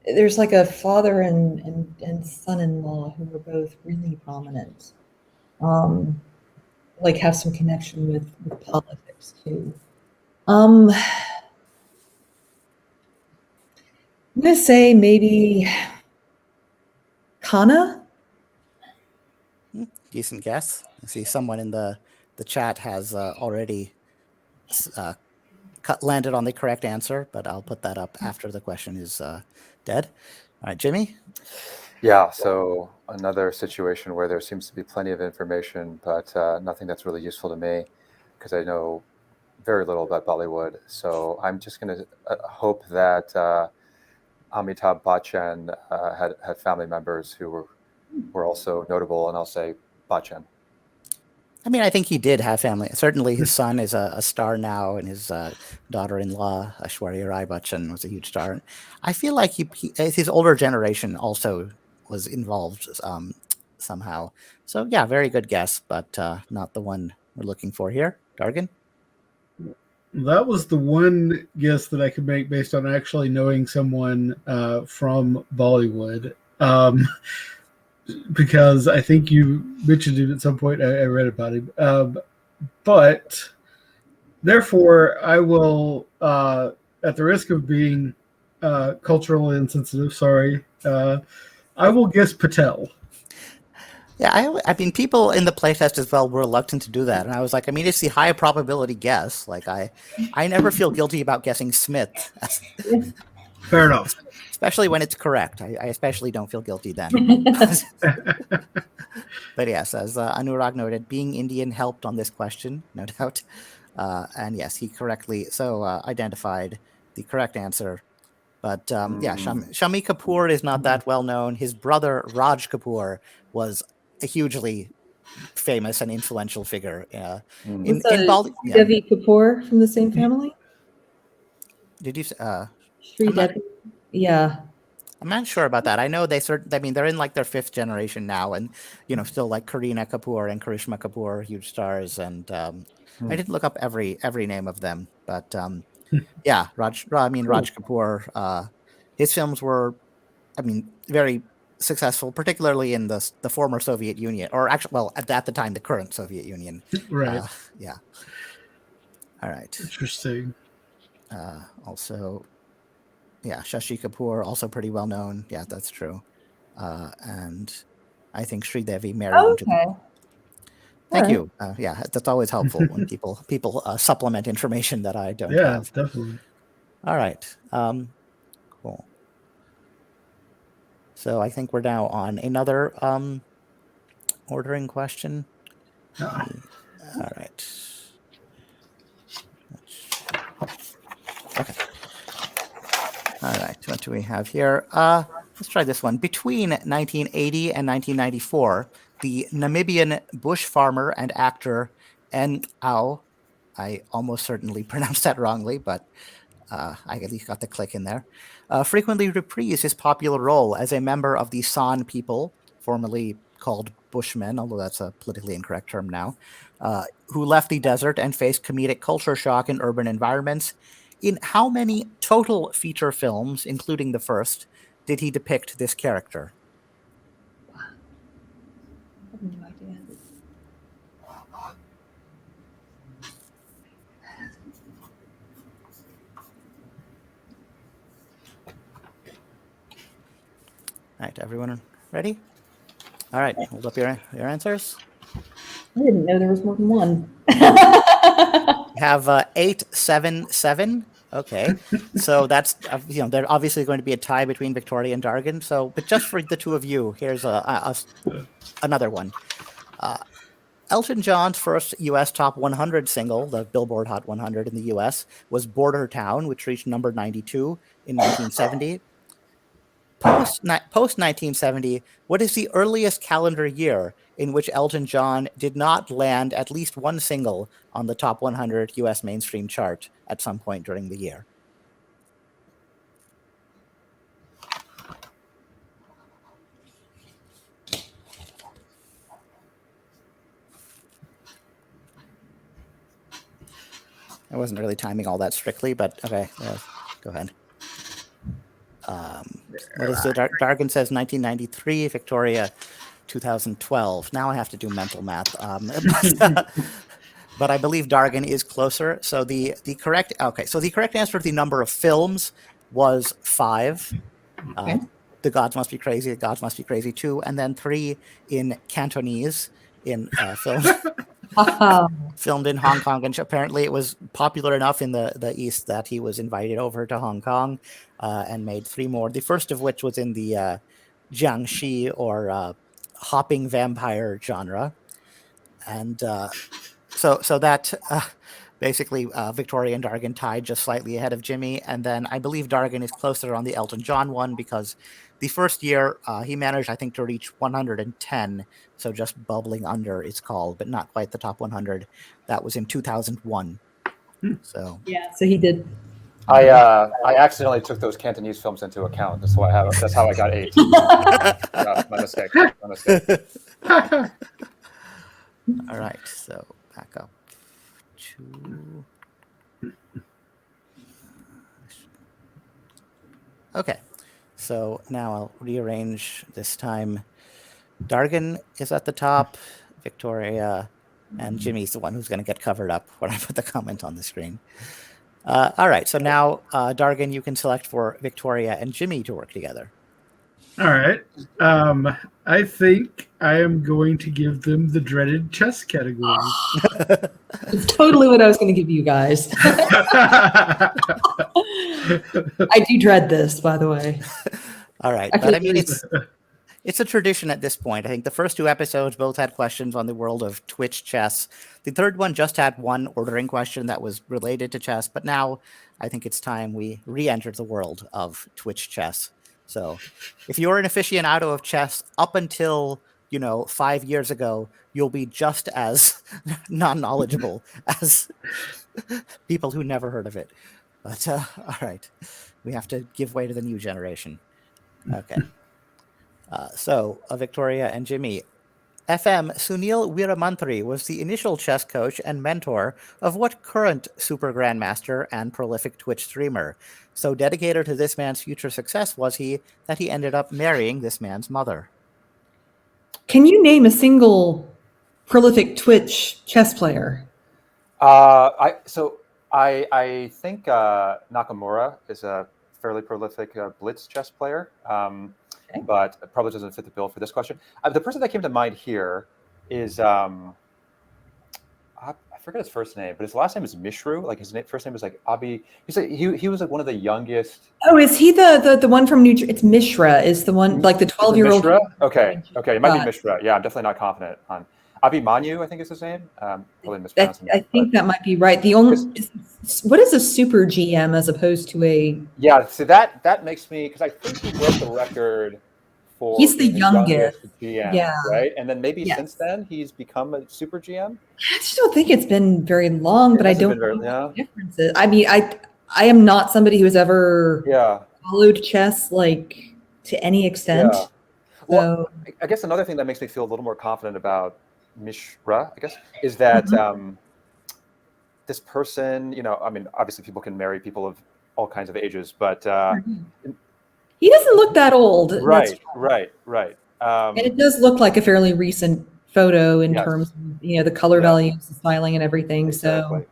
There's like a father and son-in-law who are both really prominent. Like have some connection with politics too. I'm gonna say maybe Kana. Decent guess. I see someone in the chat has already landed on the correct answer, but I'll put that up after the question is dead. All right, Jimmy? Yeah, so another situation where there seems to be plenty of information, but nothing that's really useful to me because I know very little about Bollywood. So I'm just going to hope that Amitabh Bachchan had family members who were also notable, and I'll say Bachchan. I mean, I think he did have family. Certainly his son is a star now, and his daughter-in-law, Aishwarya Rai Bachchan, was a huge star. I feel like his older generation also was involved somehow. So yeah, very good guess, but not the one we're looking for here. Dargan? That was the one guess that I could make based on actually knowing someone from Bollywood. Because I think you mentioned it at some point. I read about him. But therefore, I will, at the risk of being culturally insensitive, sorry, I will guess Patel. Yeah, I mean, people in the playtest as well were reluctant to do that, and I was like, I mean, it's the high probability guess. Like, I never feel guilty about guessing Smith. Fair enough. Especially when it's correct. I especially don't feel guilty then. But yes, as Anurag noted, being Indian helped on this question, no doubt. And yes, he correctly identified the correct answer. But yeah, Shami Kapoor is not that well known. His brother, Raj Kapoor, was a hugely famous and influential figure. In Bollywood. Devi Kapoor from the same family? Did you Sri Devi? Yeah. I'm not sure about that. I know they're in like their 5th generation now, and still like Kareena Kapoor and Karishma Kapoor, huge stars. And I didn't look up every name of them, but yeah, Raj Kapoor. His films were, I mean, very successful, particularly in the former Soviet Union, or actually, well, at the time, the current Soviet Union. Right. Yeah. All right. Interesting. Also, yeah, Shashi Kapoor, also pretty well known. Yeah, that's true. And I think Sridevi married into the. Okay. Thank All right. you. Yeah, that's always helpful when people supplement information that I don't Yeah, have. definitely. All right. Cool. So I think we're now on another ordering question. Ah. All right. Okay. All right. What do we have here? Let's try this one. Between 1980 and 1994, the Namibian bush farmer and actor N.Au, I almost certainly pronounced that wrongly, but I at least got the click in there, frequently reprised his popular role as a member of the San people, formerly called Bushmen, although that's a politically incorrect term now, who left the desert and faced comedic culture shock in urban environments. In how many total feature films, including the first, did he depict this character? I have no idea. All right, everyone ready? All right, hold up your answers. I didn't know there was more than one. We have 877. Okay, so that's there's obviously going to be a tie between Victoria and Dargan. So, but just for the two of you, here's another one. Elton John's first U.S. Top 100 single, the Billboard Hot 100 in the U.S., was Border Town, which reached number 92 in 1970. Post 1970, what is the earliest calendar year in which Elton John did not land at least one single on the top 100 U.S. mainstream chart at some point during the year? I wasn't really timing all that strictly, but okay, go ahead. What is it? Dargan says 1993, Victoria 2012. Now I have to do mental math. But I believe Dargan is closer. So the correct answer to the number of films was 5. Okay. The Gods Must Be Crazy, The Gods Must Be Crazy 2, and then 3 in Cantonese in film. Filmed in Hong Kong, and apparently it was popular enough in the East that he was invited over to Hong Kong and made 3 more. The first of which was in the Jiangxi or hopping vampire genre, and so that basically Victoria and Dargan tied just slightly ahead of Jimmy, and then I believe Dargan is closer on the Elton John one because the first year he managed, I think, to reach 110, so just bubbling under it's called, but not quite the top 100. That was in 2001. So yeah, so he did. I accidentally took those Cantonese films into account. That's why that's how I got 8. Yeah, my mistake. All right, so back up to. Okay, so now I'll rearrange this time. Dargan is at the top, Victoria, and Jimmy's the one who's going to get covered up when I put the comment on the screen. All right, so now, Dargan, you can select for Victoria and Jimmy to work together. All right. I think I am going to give them the dreaded chess category. It's totally what I was going to give you guys. I do dread this, by the way. All right, but I mean, it's a tradition at this point. I think the first 2 episodes both had questions on the world of Twitch chess. The third one just had one ordering question that was related to chess, but now I think it's time we re-enter the world of Twitch chess. So if you're an aficionado of chess up until, 5 years ago, you'll be just as non-knowledgeable as people who never heard of it. But all right, we have to give way to the new generation. Okay. So, Victoria and Jimmy, FM Sunil Veeramantri was the initial chess coach and mentor of what current super grandmaster and prolific Twitch streamer? So dedicated to this man's future success was he that he ended up marrying this man's mother. Can you name a single prolific Twitch chess player? I think Nakamura is a fairly prolific blitz chess player, but it probably doesn't fit the bill for this question. The person that came to mind here is I forget his first name, but his last name is Mishru. Like his first name is like Abi. He was like one of the youngest. Oh, is he the one from New Jersey? It's Mishra is the one, like the 12-year-old. Mishra? Okay, it might be Mishra. Yeah, I'm definitely not confident on Abhimanyu, I think is his name. Probably mispronouncing I think that might be right. The only what is a super GM as opposed to a? Yeah, so that makes me, because I think he broke the record for he's the youngest GM, yeah, right? And then maybe since then he's become a super GM. I just don't think it's been very long, but I don't know what the difference is. I mean, I am not somebody who has ever followed chess like to any extent. Yeah. Well, I guess another thing that makes me feel a little more confident about Mishra, I guess, is that this person, I mean, obviously people can marry people of all kinds of ages, but he doesn't look that old. Right. And it does look like a fairly recent photo in terms of, the color values, the styling and everything. Exactly.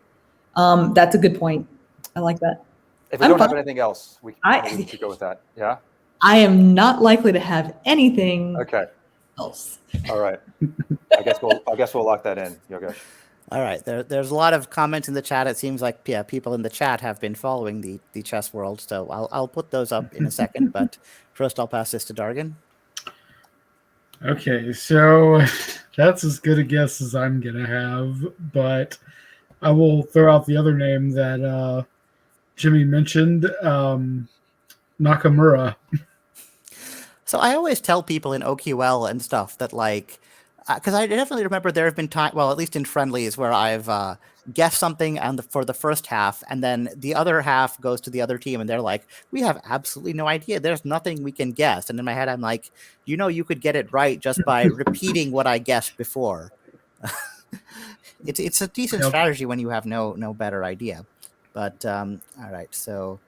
So that's a good point. I like that. If we don't have anything else, we could go with that. Yeah. I am not likely to have anything else. All right. I guess we'll lock that in, Yogesh. All right. There's a lot of comments in the chat. It seems like people in the chat have been following the chess world. So I'll put those up in a second. But first, I'll pass this to Dargan. Okay, so that's as good a guess as I'm gonna have. But I will throw out the other name that Jimmy mentioned, Nakamura. So I always tell people in OQL and stuff that because I definitely remember there have been times, well, at least in friendlies, where I've guessed something for the first half, and then the other half goes to the other team, and they're like, "We have absolutely no idea. There's nothing we can guess." And in my head, I'm like, you could get it right just by repeating what I guessed before. It's a decent strategy when you have no better idea. But all right, so.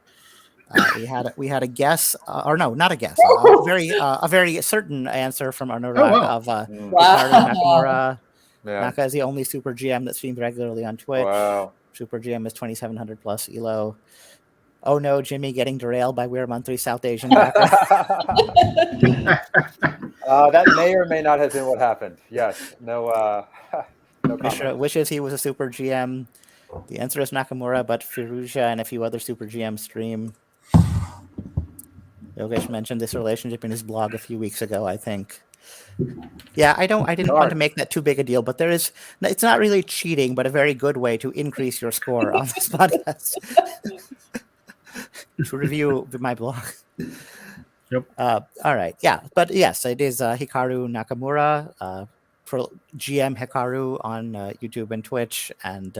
We had a guess, or no, not a guess, a very certain answer from Anurag of Nakamura. Yeah. Naka is the only super GM that streams regularly on Twitch. Wow. Super GM is 2,700 plus elo. Oh no, Jimmy getting derailed by Weird 3 South Asian background. That may or may not have been what happened. Yes. No Mishra wishes he was a super GM. The answer is Nakamura, but Firuja and a few other super GMs stream. Yogesh mentioned this relationship in his blog a few weeks ago, I think. Yeah, I didn't want to make that too big a deal, but it's not really cheating, but a very good way to increase your score on this podcast. To review my blog. Yep. All right. Yeah, but yes, it is Hikaru Nakamura, for GM Hikaru on YouTube and Twitch, and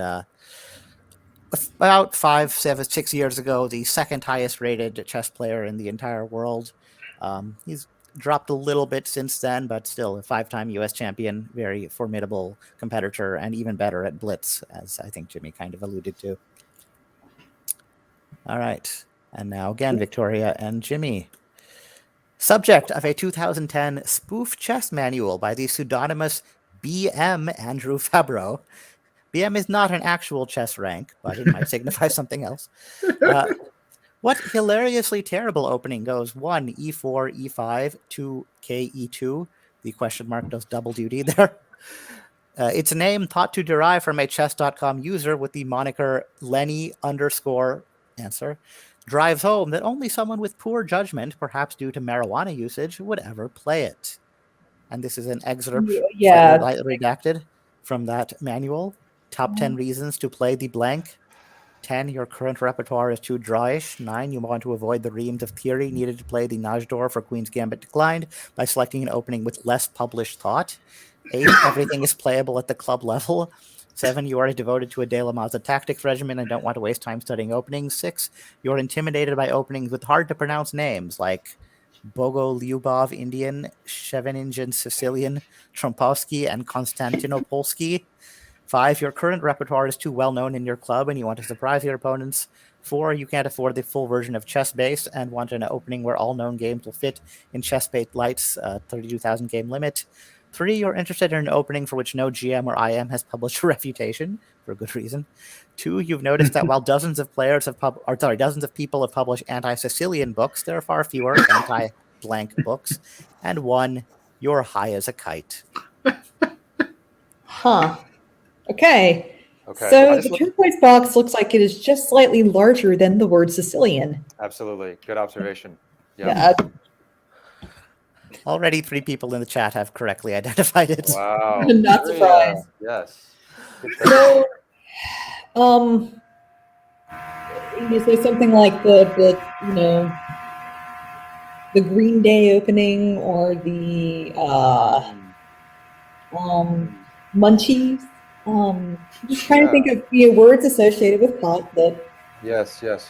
about 6 years ago, the second highest rated chess player in the entire world. He's dropped a little bit since then, but still a 5-time US champion, very formidable competitor, and even better at blitz, as I think Jimmy kind of alluded to. All right. And now again, Victoria and Jimmy. Subject of a 2010 spoof chess manual by the pseudonymous BM Andrew Fabro. BM is not an actual chess rank, but it might signify something else. What hilariously terrible opening goes 1 e4 e5 2 k e2? The question mark does double duty there. Its name thought to derive from a chess.com user with the moniker Lenny_answer drives home that only someone with poor judgment, perhaps due to marijuana usage, would ever play it. And this is an excerpt, slightly redacted, from that manual. Top 10 reasons to play the blank. 10, your current repertoire is too drawish. 9, you want to avoid the reams of theory needed to play the Najdor for Queen's Gambit Declined by selecting an opening with less published thought. 8, everything is playable at the club level. 7, you are devoted to a De La Maza tactics regimen and don't want to waste time studying openings. 6, you're intimidated by openings with hard to pronounce names like Bogolyubov Indian, Scheveningen Sicilian, Trompovsky, and Konstantinopolsky. 5, your current repertoire is too well known in your club and you want to surprise your opponents. 4, you can't afford the full version of Chess Base and want an opening where all known games will fit in Chess Base Lite's 32,000 game limit. 3, you're interested in an opening for which no GM or IM has published a refutation, for a good reason. 2, you've noticed that while dozens of people have published anti-Sicilian books, there are far fewer anti-blank books. And 1, you're high as a kite. Huh. Okay. Okay. So the turquoise box looks like it is just slightly larger than the word Sicilian. Absolutely. Good observation. Yeah. Already 3 people in the chat have correctly identified it. Wow. I'm not surprised. Yes. So, you say something like the Green Day opening or the Munchies. Just trying to think of words associated with pot that Yes. have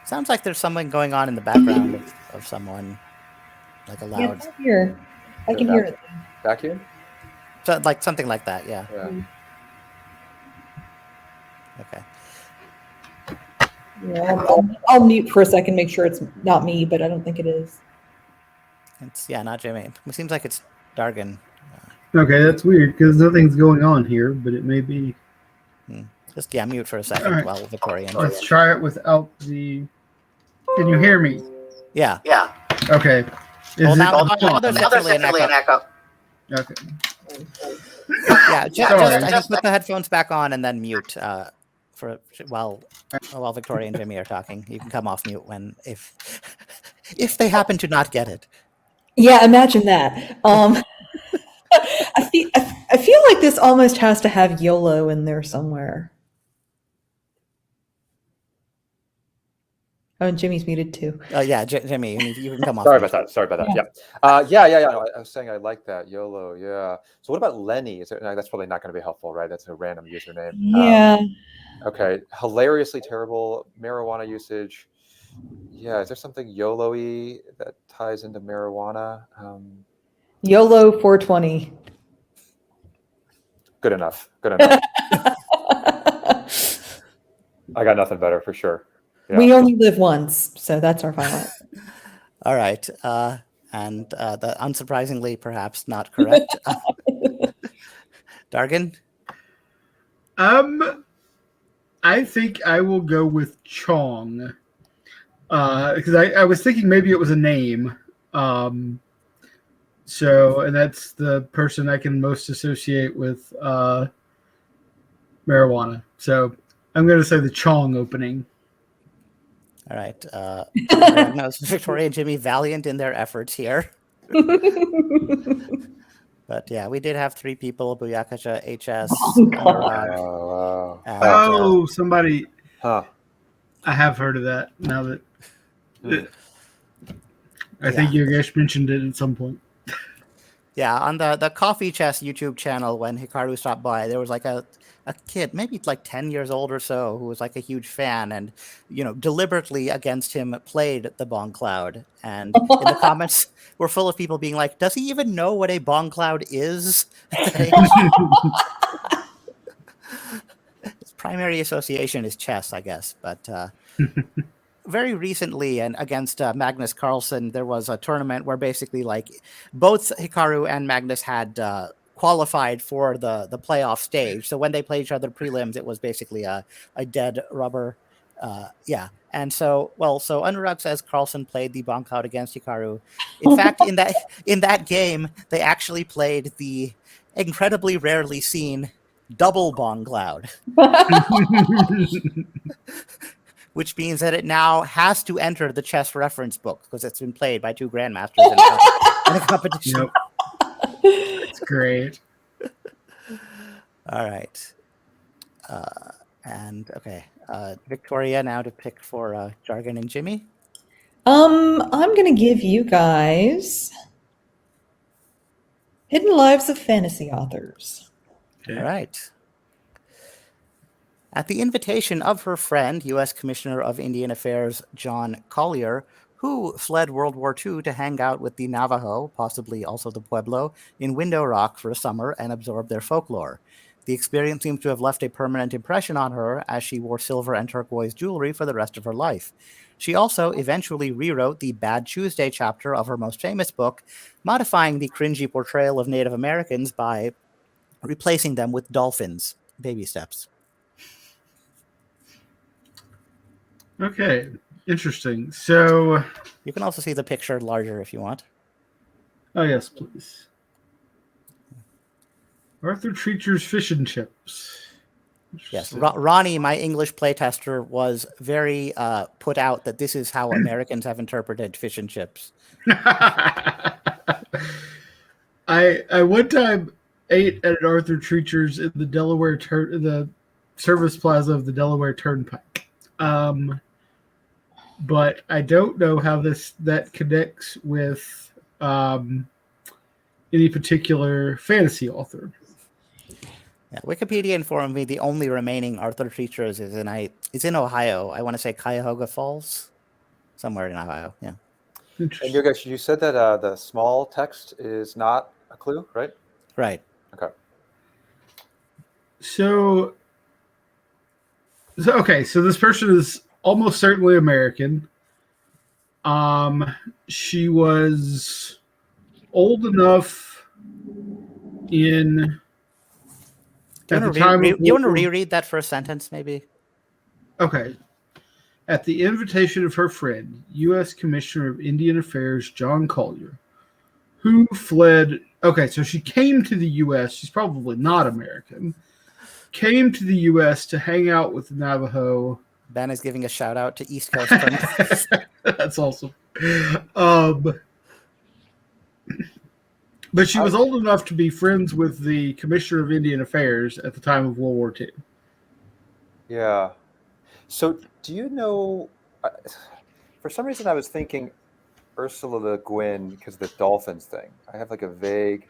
Sounds like there's something going on in the background of someone, like a loud. Yeah, I can hear it. Vacuum? So, like something like that, yeah. Okay. Yeah, I'll mute for a second, make sure it's not me, but I don't think it is. It's not Jimmy. It seems like it's Dargan. Okay, that's weird because nothing's going on here, but it may be. Just mute for a second right. while Victoria. Let's try it without the. Can you hear me? Yeah. Okay. Well, now there's definitely an echo. Okay. Yeah, just put the headphones back on and then mute while Victoria and Jimmy are talking. You can come off mute if they happen to not get it. Yeah, imagine that. I feel like this almost has to have YOLO in there somewhere. Oh, and Jimmy's muted too. Yeah, Jimmy, you can come off. Sorry about that. Yeah. No, I was saying I like that YOLO. Yeah. So what about Lenny? That's probably not going to be helpful, right? That's a random username. Yeah. Okay. Hilariously terrible marijuana usage. Yeah. Is there something YOLO-y that ties into marijuana? YOLO 420. Good enough. I got nothing better for sure. Yeah. We only live once, so that's our final answer. All right. And unsurprisingly, perhaps not correct. Dargan? I think I will go with Chong. Because I was thinking maybe it was a name. And that's the person I can most associate with marijuana. So I'm going to say the Chong opening. All right. Victoria and Jimmy valiant in their efforts here. But yeah, we did have 3 people: Buyakacha, HS. Somebody. Huh. I have heard of that now that. I think Yogesh mentioned it at some point. Yeah, on the Coffee Chess YouTube channel, when Hikaru stopped by, there was like a kid, maybe like 10 years old or so, who was like a huge fan and, deliberately against him played the Bong Cloud. And in the comments were full of people being like, does he even know what a Bong Cloud is? His primary association is chess, I guess. But very recently, and against Magnus Carlsen, there was a tournament where basically like both Hikaru and Magnus had qualified for the playoff stage. So when they played each other prelims, it was basically a dead rubber. And so Anurag says Carlsen played the Bong Cloud against Hikaru. In fact, in that game, they actually played the incredibly rarely seen double Bong Cloud. Which means that it now has to enter the chess reference book because it's been played by 2 grandmasters in a competition. Yep. That's great. All right. Victoria now to pick for Dargan and Jimmy. I'm going to give you guys Hidden Lives of Fantasy Authors. Okay. All right. At the invitation of her friend, U.S. Commissioner of Indian Affairs John Collier, who fled World War II to hang out with the Navajo, possibly also the Pueblo, in Window Rock for a summer and absorb their folklore. The experience seems to have left a permanent impression on her, as she wore silver and turquoise jewelry for the rest of her life. She also eventually rewrote the Bad Tuesday chapter of her most famous book, modifying the cringy portrayal of Native Americans by replacing them with dolphins. Baby steps. Okay, interesting. So, You can also see the picture larger if you want. oh yes, please. Arthur Treacher's Fish and Chips. Yes, Ronnie, my English playtester, was very put out that this is how Americans have interpreted fish and chips. I one time ate at an Arthur Treacher's in the the service plaza of the Delaware Turnpike. But I don't know how that connects with any particular fantasy author. Yeah, Wikipedia informed me the only remaining Arthur Treacher's is in Ohio. I want to say Cuyahoga Falls, somewhere in Ohio. Yeah. And Yogesh, you said that the small text is not a clue, right? Right. Okay. So this person is almost certainly American. She was old enough in Do you want to reread that first sentence, maybe? Okay. At the invitation of her friend, U.S. Commissioner of Indian Affairs John Collier, who fled. Okay, so she came to the U.S. She's probably not American. Came to the U.S. to hang out with the Navajo. Ben is giving a shout out to East Coast friends. That's awesome. But she was old enough to be friends with the Commissioner of Indian Affairs at the time of World War II. Yeah. So do you know, for some reason I was thinking Ursula Le Guin because of the dolphins thing. I have like a vague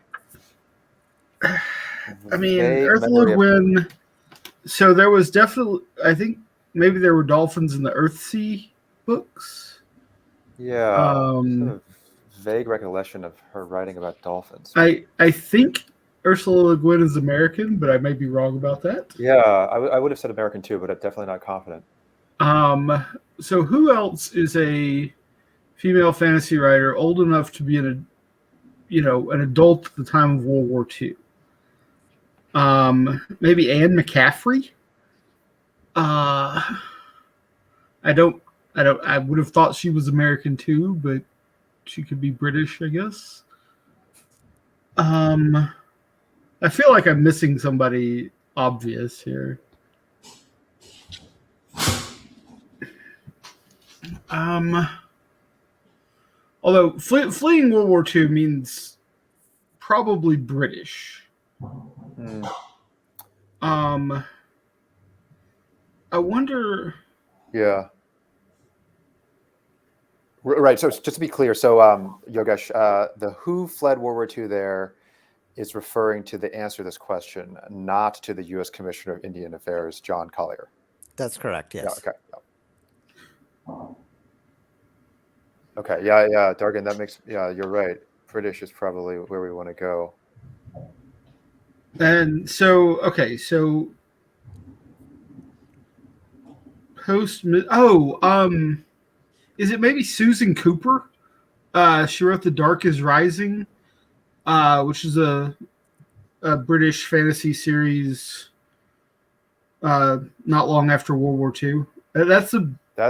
Ursula Le Guin, so there was definitely, I think maybe there were dolphins in the Earthsea books. Yeah. Vague recollection of her writing about dolphins. I think Ursula Le Guin is American, but I may be wrong about that. Yeah, I would have said American too, but I'm definitely not confident. So who else is a female fantasy writer old enough to be an adult at the time of World War II? Maybe Anne McCaffrey. I would have thought she was American too, but she could be British, I guess. I feel like I'm missing somebody obvious here. Although fleeing World War II means probably British. I wonder. Yeah. Right. So just to be clear, so Yogesh, the who fled World War II there is referring to the answer to this question, not to the U.S. Commissioner of Indian Affairs, John Collier. That's correct. Yes. Yeah, okay. Okay. Yeah. Dargan, that makes. Yeah, you're right. British is probably where we want to go. And so, okay, so is it maybe Susan Cooper? She wrote The Dark is Rising, which is a British fantasy series not long after World War II. That's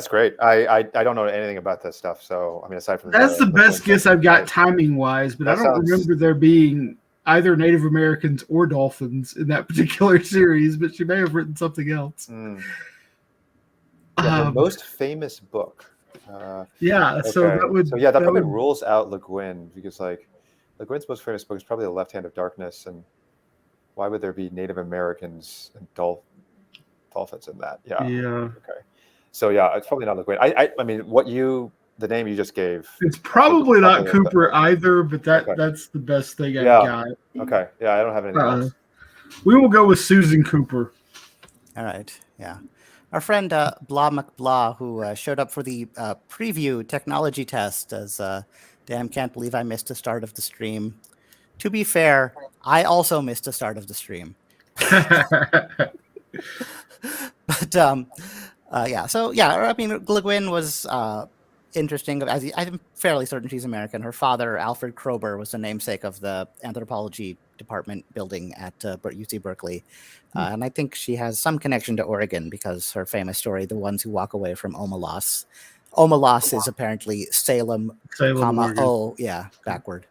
great. I don't know anything about that stuff. So I mean, aside from that's the best guess I've got timing wise, but I don't remember there being either Native Americans or dolphins in that particular series. But she may have written something else. Her most famous book. Yeah, okay. so that probably rules out Le Guin, because like Le Guin's most famous book is probably The Left Hand of Darkness, and why would there be Native Americans and dolphins in that? Yeah. Okay. So yeah, it's probably not Le Guin. I mean, the name you just gave. It's probably not Cooper either, but that's the best thing I got. Okay. Yeah, I don't have anything else. We will go with Susan Cooper. All right. Yeah. Our friend Blah McBlah, who showed up for the preview technology test, as damn, can't believe I missed the start of the stream. To be fair, I also missed the start of the stream. But yeah, so yeah, I mean, Le Guin was interesting. I'm fairly certain she's American. Her father, Alfred Kroeber, was the namesake of the anthropology department building at UC Berkeley. And I think she has some connection to Oregon because her famous story, The Ones Who Walk Away from Omalos. Omalos is apparently Salem, comma, Oregon. yeah, backward.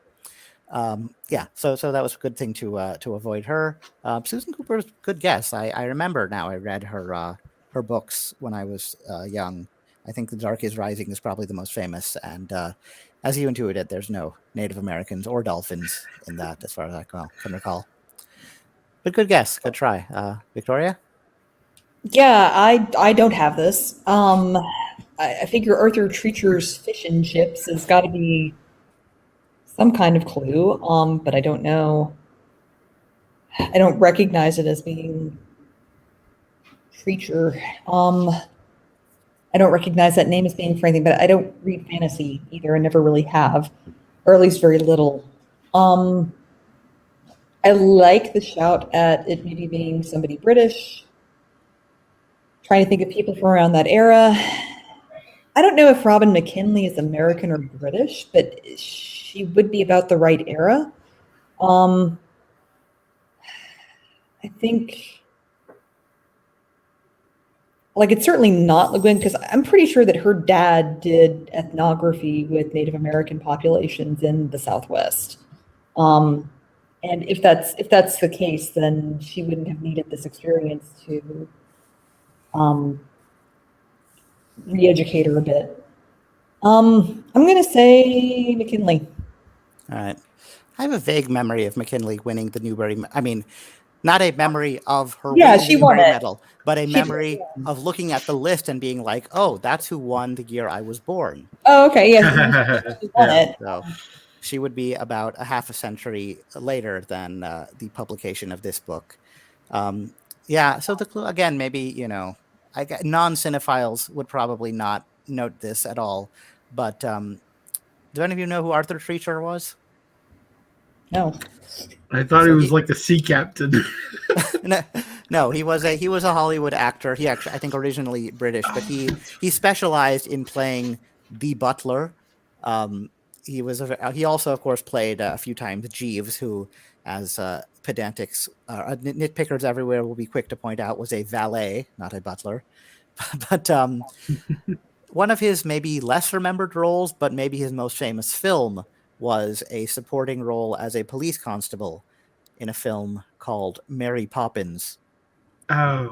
Yeah, so that was a good thing to avoid her. Susan Cooper's good guess. I remember now. I read her books when I was young. I think The Dark is Rising is probably the most famous, and as you intuited, there's no Native Americans or dolphins in that, as far as I can recall. But good guess, good try, Victoria. Yeah, I don't have this. I figure Arthur Treacher's fish and chips has got to be some kind of clue. But I don't know. I don't recognize it as being Treacher. I don't recognize that name as being for anything, but I don't read fantasy either. I never really have, or at least very little. I like the shout at it maybe being somebody British. Trying to think of people from around that era. I don't know if Robin McKinley is American or British, but she would be about the right era. I think, like, it's certainly not Le Guin because I'm pretty sure that her dad did ethnography with Native American populations in the Southwest. And if that's the case, then she wouldn't have needed this experience to re-educate her a bit. I'm going to say McKinley. All right. I have a vague memory of McKinley winning the Newbery. I mean, not a memory of her winning the Newbery Medal, but a memory of looking at the list and being like, "Oh, that's who won the year I was born." Oh, okay, yeah, she won it. So she would be about a half a century later than the publication of this book. Yeah. So the clue again, maybe non-cinephiles would probably not note this at all, but do any of you know who Arthur Treacher was? No. I thought he was like the sea captain. No, he was a Hollywood actor. He actually, I think, originally British, but he specialized in playing the butler. He also, of course, played a few times Jeeves, who, as pedantics, nitpickers everywhere will be quick to point out, was a valet, not a butler. But one of his maybe less remembered roles, but maybe his most famous film, was a supporting role as a police constable in a film called Mary Poppins,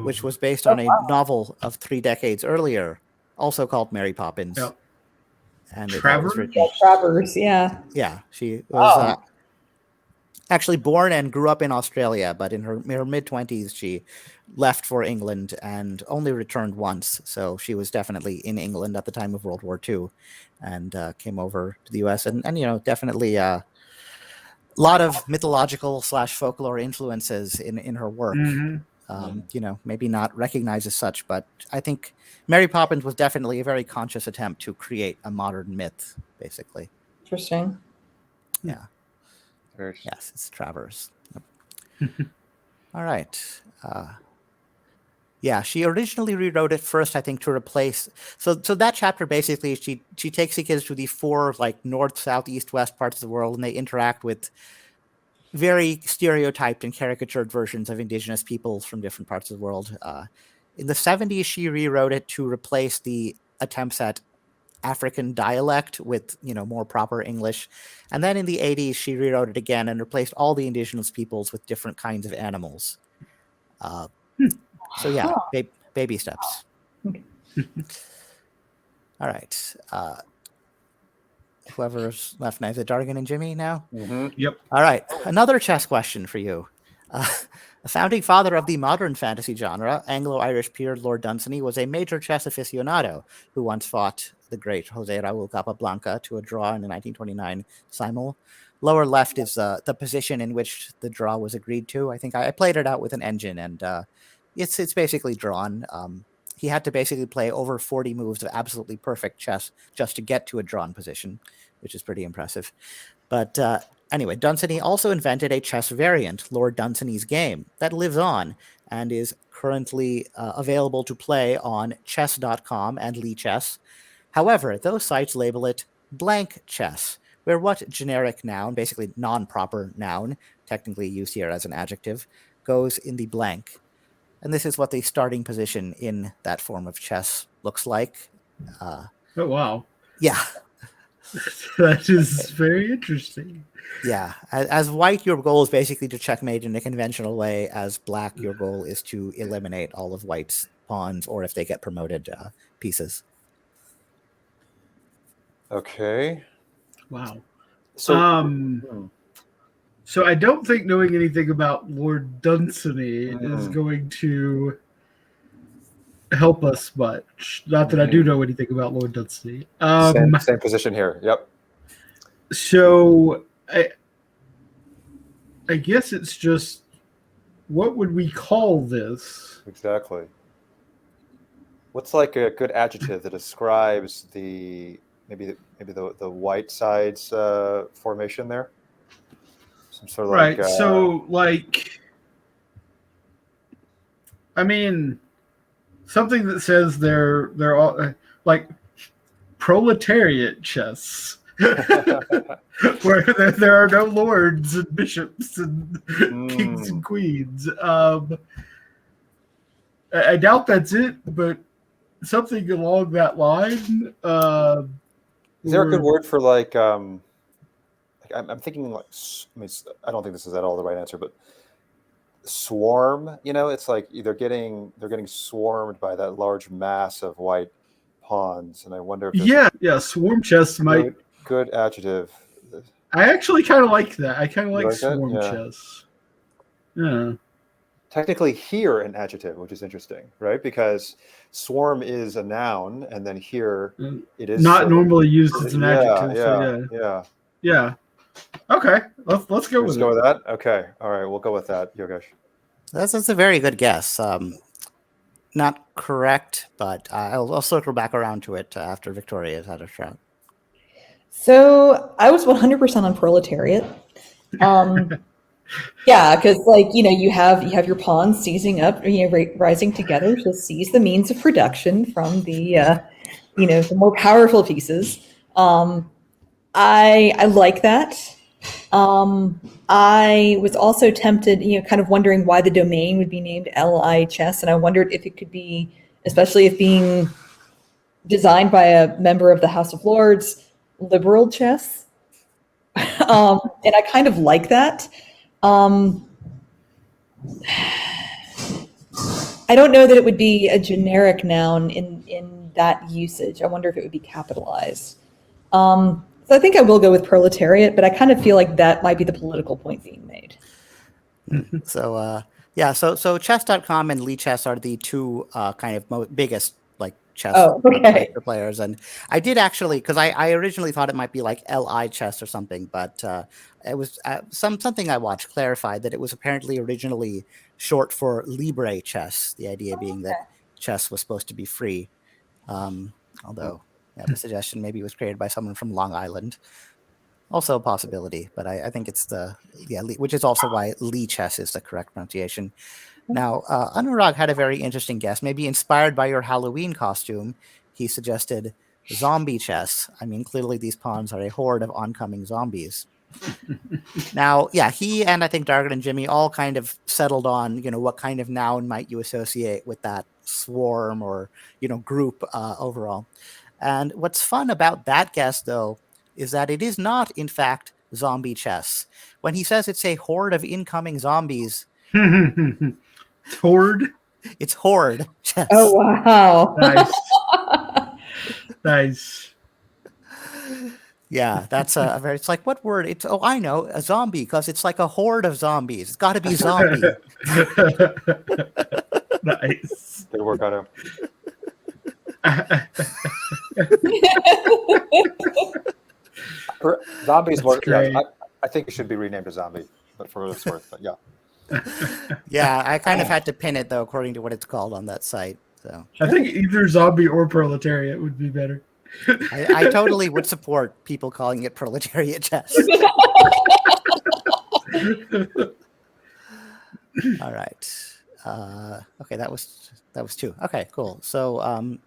which was based on a novel of 3 decades earlier, also called Mary Poppins. Yep. And Travers? Travers, yeah. Yeah, she was actually born and grew up in Australia, but in her mid-20s, she left for England and only returned once. So she was definitely in England at the time of World War II and came over to the U.S. And definitely a lot of mythological / folklore influences in her work. Mm-hmm. Maybe not recognized as such, but I think Mary Poppins was definitely a very conscious attempt to create a modern myth, basically. Interesting. Yeah. Yes, it's Travers. All right. Yeah, she originally rewrote it first, I think, to replace. So that chapter basically, she takes the kids to the 4 north, south, east, west parts of the world, and they interact with very stereotyped and caricatured versions of indigenous peoples from different parts of the world. In the 70s, she rewrote it to replace the attempts at African dialect with more proper English, and then in the 80s she rewrote it again and replaced all the indigenous peoples with different kinds of animals. So yeah, baby steps. All right, whoever's left now, is it Dargan and Jimmy now? Mm-hmm. Yep. All right, another chess question for you. The founding father of the modern fantasy genre, Anglo-Irish peer Lord Dunsany, was a major chess aficionado who once fought the great Jose Raul Capablanca to a draw in the 1929 Simul. Lower left is the position in which the draw was agreed to. I think I played it out with an engine, and it's basically drawn. He had to basically play over 40 moves of absolutely perfect chess just to get to a drawn position, which is pretty impressive. But anyway, Dunsany also invented a chess variant, Lord Dunsany's Game, that lives on and is currently available to play on chess.com and Lichess. However, those sites label it blank chess, where what generic noun, basically non-proper noun, technically used here as an adjective, goes in the blank. And this is what the starting position in that form of chess looks like. Oh, wow. Yeah. That is very interesting. Yeah. As white, your goal is basically to checkmate in a conventional way. As black, your goal is to eliminate all of white's pawns, or if they get promoted, pieces. Okay. Wow. So, So I don't think knowing anything about Lord Dunsany is going to help us much. Not that I do know anything about Lord Dunsany. same position here. Yep. So I guess it's just, what would we call this? Exactly. What's like a good adjective that describes the maybe the white side's formation there? Some sort of Right. like So I mean, something that says they're all like proletariat chess. Where there are no lords and bishops and kings and queens. I doubt that's it, but something along that line. Is there a good word for like? I'm thinking like. I mean, I don't think this is at all the right answer, but swarm. You know, it's like they're getting swarmed by that large mass of white pawns, and I wonder if yeah, swarm chess might. Good adjective. I actually kind of like that. I kind of like that? swarm Yeah. chess. Yeah. Technically here an adjective, which is interesting, right? Because swarm is a noun, and then here it is not normally used as an adjective. Yeah. Okay, let's go with it. Go with that. Okay, all right, we'll go with that, Yogesh. That's a very good guess. Not correct, but I'll circle back around to it after Victoria's had a shot. So I was 100% on proletariat. Yeah, because you have your pawns seizing up, rising together to seize the means of production from the the more powerful pieces. I like that. I was also tempted, kind of wondering why the domain would be named LI Chess, and I wondered if it could be, especially if being designed by a member of the House of Lords, liberal chess. And I kind of like that. I don't know that it would be a generic noun in that usage. I wonder if it would be capitalized. So I think I will go with proletariat, but I kind of feel like that might be the political point being made. So so chess.com and Lichess are the two kind of biggest chess players, and I did actually, because I originally thought it might be like LI chess or something, but it was something I watched clarified that it was apparently originally short for libre chess, the idea being that chess was supposed to be free, although the suggestion maybe was created by someone from Long Island, also a possibility, but I think it's which is also why Lichess is the correct pronunciation. Now, Anurag had a very interesting guess, maybe inspired by your Halloween costume. He suggested zombie chess. I mean, clearly these pawns are a horde of oncoming zombies. Now, he and I think Dargan and Jimmy all kind of settled on, what kind of noun might you associate with that swarm or, group overall. And what's fun about that guess, though, is that it is not, in fact, zombie chess. When he says it's a horde of incoming zombies... Horde? It's horde chess. Oh, wow. Nice. Yeah, that's it's like, what word? I know, a zombie, because it's like a horde of zombies. It's got to be zombie. Nice. Good work on him. Zombies more. Yeah, I think it should be renamed a zombie, but for what it's worth. But yeah. Yeah, I kind of had to pin it though, according to what it's called on that site. So I think either zombie or proletariat would be better. I totally would support people calling it proletariat chess. All right. Okay, that was 2. Okay, cool. So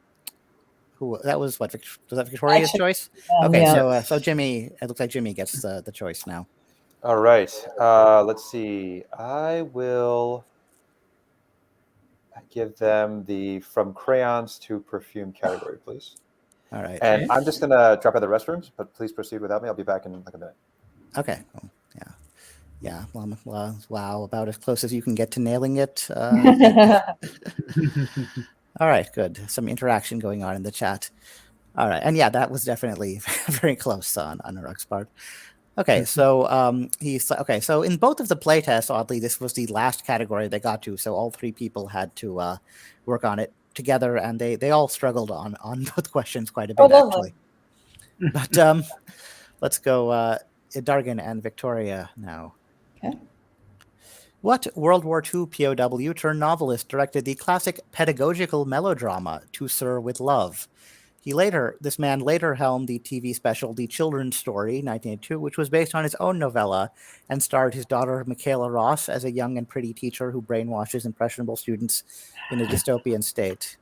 who that was? What was that? Victoria's choice? Okay, yeah. so Jimmy. It looks like Jimmy gets the choice now. All right. Let's see. I will give them the from crayons to perfume category, please. All right. And I'm just gonna drop out the restrooms, but please proceed without me. I'll be back in like a minute. Okay. Cool. Yeah. Wow. About as close as you can get to nailing it. All right. Good. Some interaction going on in the chat. All right. And yeah, that was definitely very close on Anurag's part. Okay. So So in both of the playtests, oddly, this was the last category they got to. So all 3 people had to work on it together, and they all struggled on both questions quite a bit, actually. But let's go Dargan and Victoria now. Okay. What World War II POW turned novelist directed the classic pedagogical melodrama To Sir with Love? This man later helmed the TV special The Children's Story, 1982, which was based on his own novella and starred his daughter Michaela Ross as a young and pretty teacher who brainwashes impressionable students in a dystopian state.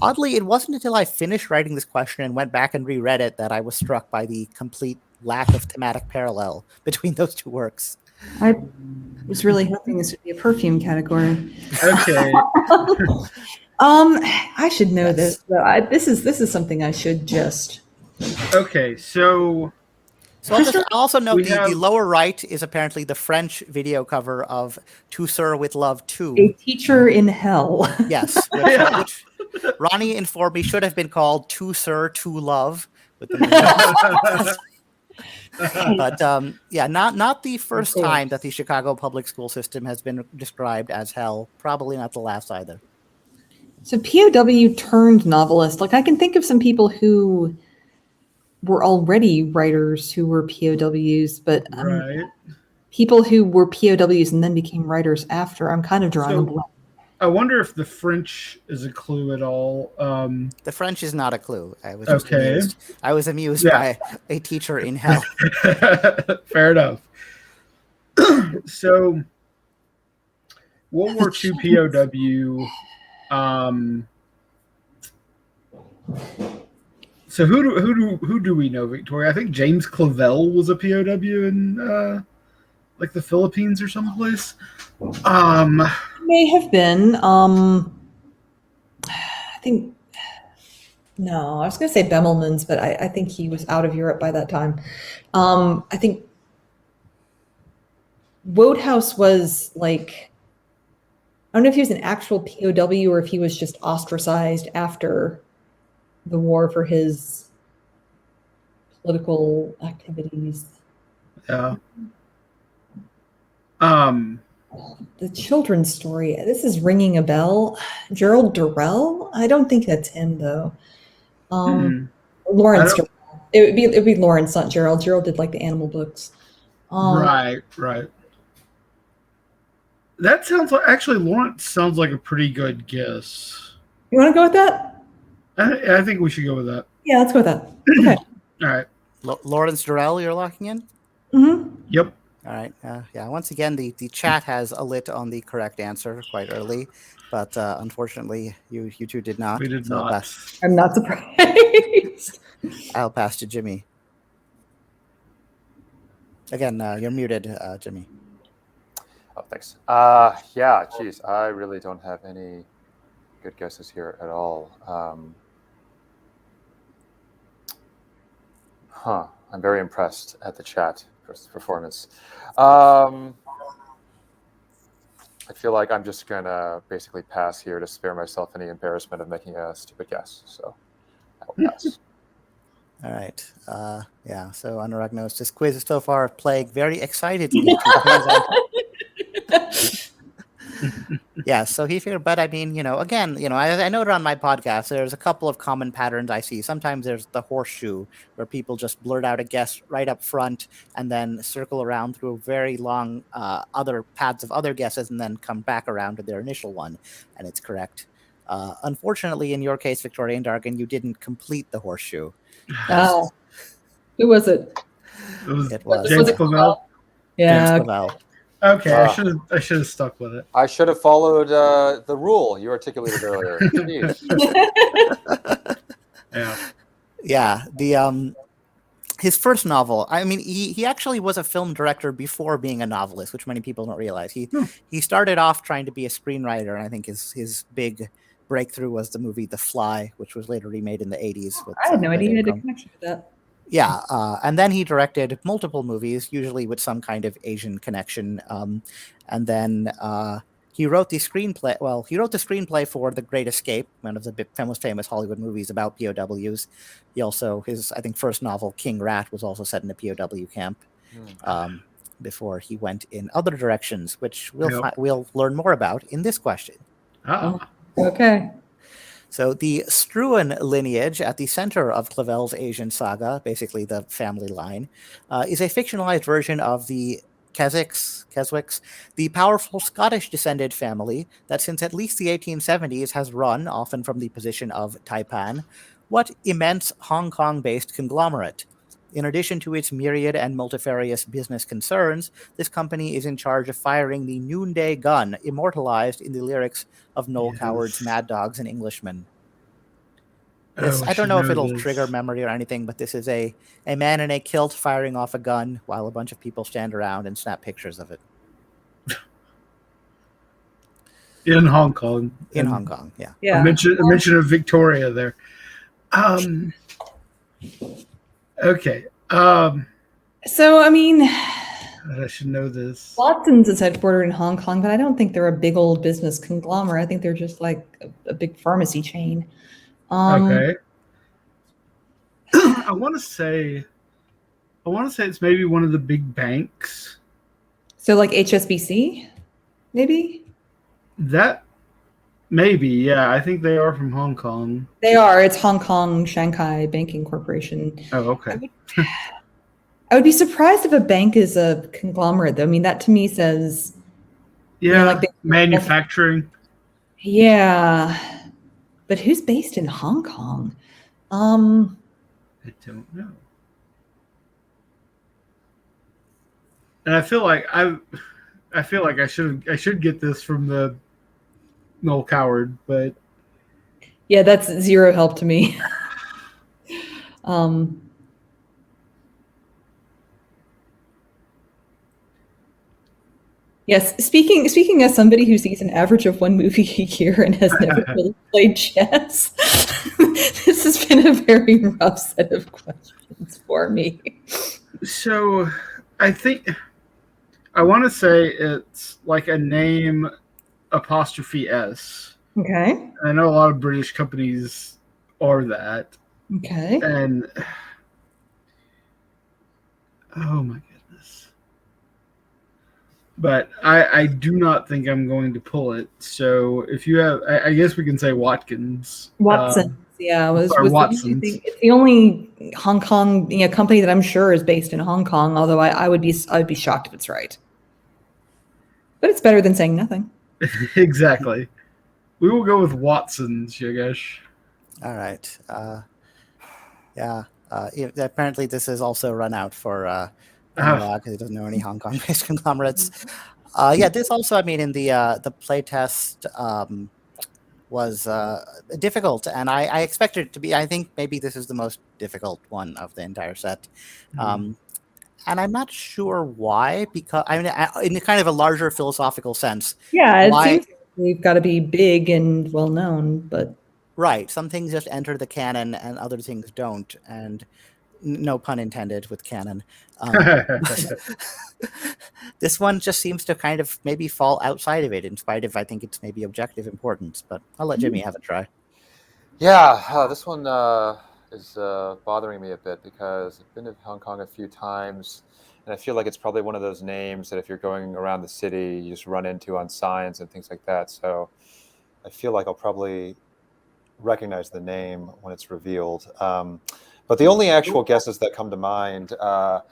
Oddly, it wasn't until I finished writing this question and went back and reread it that I was struck by the complete lack of thematic parallel between those 2 works. I was really hoping this would be a perfume category. Okay. I should know this. This is something I should just. Okay, so I'll just also note the lower right is apparently the French video cover of To Sir with Love 2. A Teacher in Hell. Yes, which Ronnie informed me should have been called To Sir to Love. With the but not the first time that the Chicago public school system has been described as hell. Probably not the last either. So POW turned novelist. Like I can think of some people who were already writers who were POWs, but people who were POWs and then became writers after. I'm kind of drawing a blank. I wonder if the French is a clue at all. The French is not a clue. I was just amused. I was amused by a teacher in hell. Fair enough. So, World War II POW. So who do we know, Victoria? I think James Clavell was a POW in like the Philippines or someplace. May have been. I think. No, I was going to say Bemelmans, but I think he was out of Europe by that time. I think Wodehouse was like, I don't know if he was an actual POW or if he was just ostracized after the war for his political activities. Yeah. The Children's Story. This is ringing a bell. Gerald Durrell? I don't think that's him though. Lawrence Durrell. It would be Lawrence, not Gerald. Gerald did like the animal books. Right. That sounds like Lawrence sounds like a pretty good guess. You want to go with that? I think we should go with that. Yeah, let's go with that. Okay. All right. Lawrence Durrell, you're locking in? Mm-hmm. Yep. All right. Once again, the chat has a lit on the correct answer quite early, but unfortunately, you 2 did not. We did not. I'm not surprised. I'll pass to Jimmy. Again, you're muted, Jimmy. Oh, thanks. Geez, I really don't have any good guesses here at all. I'm very impressed at the chat performance. I feel like I'm just gonna basically pass here to spare myself any embarrassment of making a stupid guess. So I will pass. All right. So Anurag knows this quiz is so far playing very excitedly. Yeah, so he figured, but I mean, again, I noted on my podcast, there's a couple of common patterns I see. Sometimes there's the horseshoe, where people just blurt out a guess right up front and then circle around through very long other paths of other guesses and then come back around to their initial one, and it's correct. Unfortunately, in your case, Victoria and Dargan, you didn't complete the horseshoe. Oh. Who was it? It was James Clavell. Yeah. James Clavell. Okay, I should have stuck with it. I should have followed the rule you articulated earlier. Jeez. Yeah. His first novel. I mean, he actually was a film director before being a novelist, which many people don't realize. He started off trying to be a screenwriter, and I think his big breakthrough was the movie The Fly, which was later remade in the 80s. I had no idea he had a connection with that. Yeah, and then he directed multiple movies, usually with some kind of Asian connection. And then he wrote the screenplay. Well, he wrote the screenplay for The Great Escape, one of the most famous Hollywood movies about POWs. He also, his first novel, King Rat, was also set in a POW camp. Before he went in other directions, which we'll learn more about in this question. Okay. So the Struan lineage at the center of Clavell's Asian saga, basically the family line, is a fictionalized version of the Keswicks, the powerful Scottish-descended family that since at least the 1870s has run, often from the position of Taipan, what immense Hong Kong-based conglomerate. In addition to its myriad and multifarious business concerns, this company is in charge of firing the noonday gun immortalized in the lyrics of Noel Coward's Mad Dogs and Englishmen. I don't know if it'll trigger memory or anything, but this is a man in a kilt firing off a gun while a bunch of people stand around and snap pictures of it. In Hong Kong. Hong Kong, yeah. A mention of Victoria there. Okay. So, I mean, I should know this. Watson's is headquartered in Hong Kong, but I don't think they're a big old business conglomerate. I think they're just like a big pharmacy chain. Okay. I want to say it's maybe one of the big banks. So, like HSBC, maybe? That maybe, yeah. I think they are from Hong Kong. They are. It's Hong Kong Shanghai Banking Corporation. Oh, okay. I would be surprised if a bank is a conglomerate, though. I mean, that to me says... Yeah, like manufacturing. Yeah. But who's based in Hong Kong? I don't know. And I feel like I should get this from the Noel Coward, but yeah, that's zero help to me. Yes, speaking as somebody who sees an average of one movie a year and has never really played chess, this has been a very rough set of questions for me. So I think I want to say it's like a name apostrophe S. Okay. I know a lot of British companies are that. Okay. And oh my goodness. But I do not think I'm going to pull it. So if you have, I guess we can say Watkins. Watson. Yeah, was Watson's. It's the only Hong Kong company that I'm sure is based in Hong Kong. Although I would be shocked if it's right. But it's better than saying nothing. Exactly. We will go with Watson's, Yogesh. All right. Yeah. Apparently, this has also run out for because he doesn't know any Hong Kong-based conglomerates. This also, I mean, in the playtest was difficult, and I expected it to be. I think maybe this is the most difficult one of the entire set. And I'm not sure why, because I mean, in a kind of a larger philosophical sense. Yeah, it seems we've got to be big and well known, but right, some things just enter the canon and other things don't, and no pun intended with canon. This one just seems to kind of maybe fall outside of it, in spite of I think it's maybe objective importance. But I'll let Jimmy have a try. Yeah, this one is bothering me a bit because I've been to Hong Kong a few times, and I feel like it's probably one of those names that if you're going around the city, you just run into on signs and things like that. So I feel like I'll probably recognize the name when it's revealed. But the only actual guesses that come to mind are,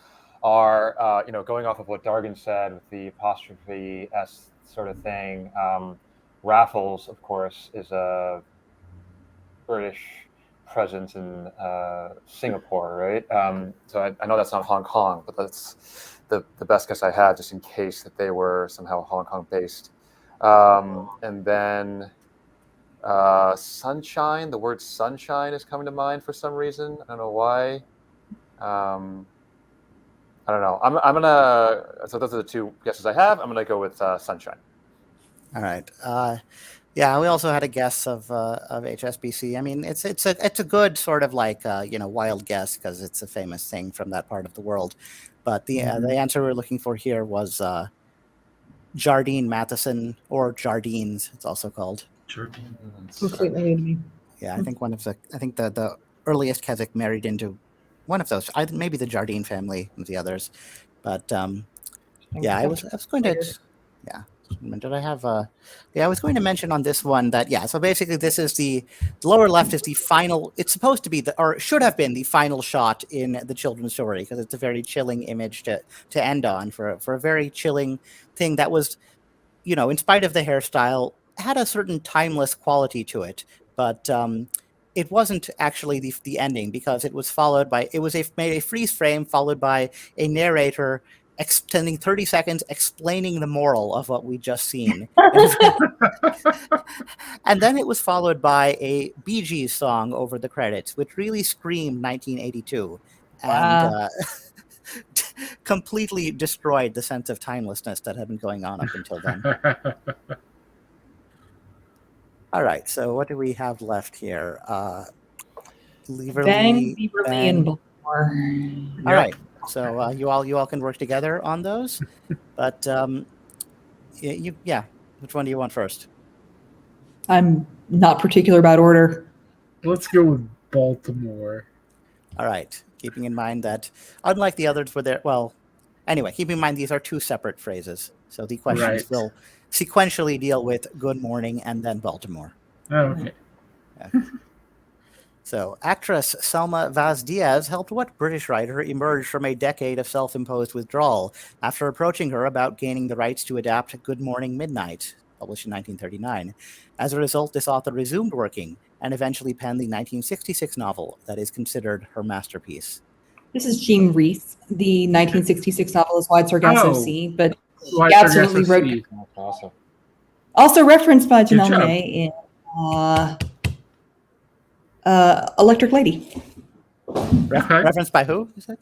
going off of what Dargan said with the apostrophe S sort of thing. Raffles, of course, is a British presence in Singapore, right? So I know that's not Hong Kong, but that's the best guess I had, just in case that they were somehow Hong Kong based. And then sunshine, the word sunshine is coming to mind for some reason. I don't know why. I don't know. I'm gonna. So those are the two guesses I have. I'm gonna go with sunshine. All right. Yeah, we also had a guess of HSBC. I mean, it's a good sort of like wild guess because it's a famous thing from that part of the world. But the answer we're looking for here was Jardine Matheson, or Jardines, it's also called. Completely new to me. Yeah, I think the earliest Keswick married into one of those. Maybe the Jardine family and the others, but yeah, I was going to. Yeah, did I have yeah, I was going to mention on this one that so basically this is the lower left is the final. It's supposed to be or should have been the final shot in the children's story because it's a very chilling image to end on for a very chilling thing that was, in spite of the hairstyle, had a certain timeless quality to it, but it wasn't actually the ending because it was followed by made a freeze frame followed by a narrator spending 30 seconds explaining the moral of what we just seen. And then it was followed by a Bee Gees song over the credits, which really screamed 1982 and completely destroyed the sense of timelessness that had been going on up until then. All right, so what do we have left here? Beverly and Baltimore. All right. So you all can work together on those, but which one do you want first? I'm not particular about order. Let's go with Baltimore. All right, keeping in mind that unlike the others were there, keeping in mind these are two separate phrases, so the questions will sequentially deal with Good Morning and then Baltimore. Okay. So, actress Selma Vaz-Diaz helped what British writer emerge from a decade of self-imposed withdrawal after approaching her about gaining the rights to adapt Good Morning Midnight, published in 1939. As a result, this author resumed working and eventually penned the 1966 novel that is considered her masterpiece. This is Jean Rhys. The 1966 novel is Wide Sargasso Sea, but Wide he absolutely wrote. Awesome. Also referenced by Janelle Monáe in Electric Lady. Referenced by who? You said?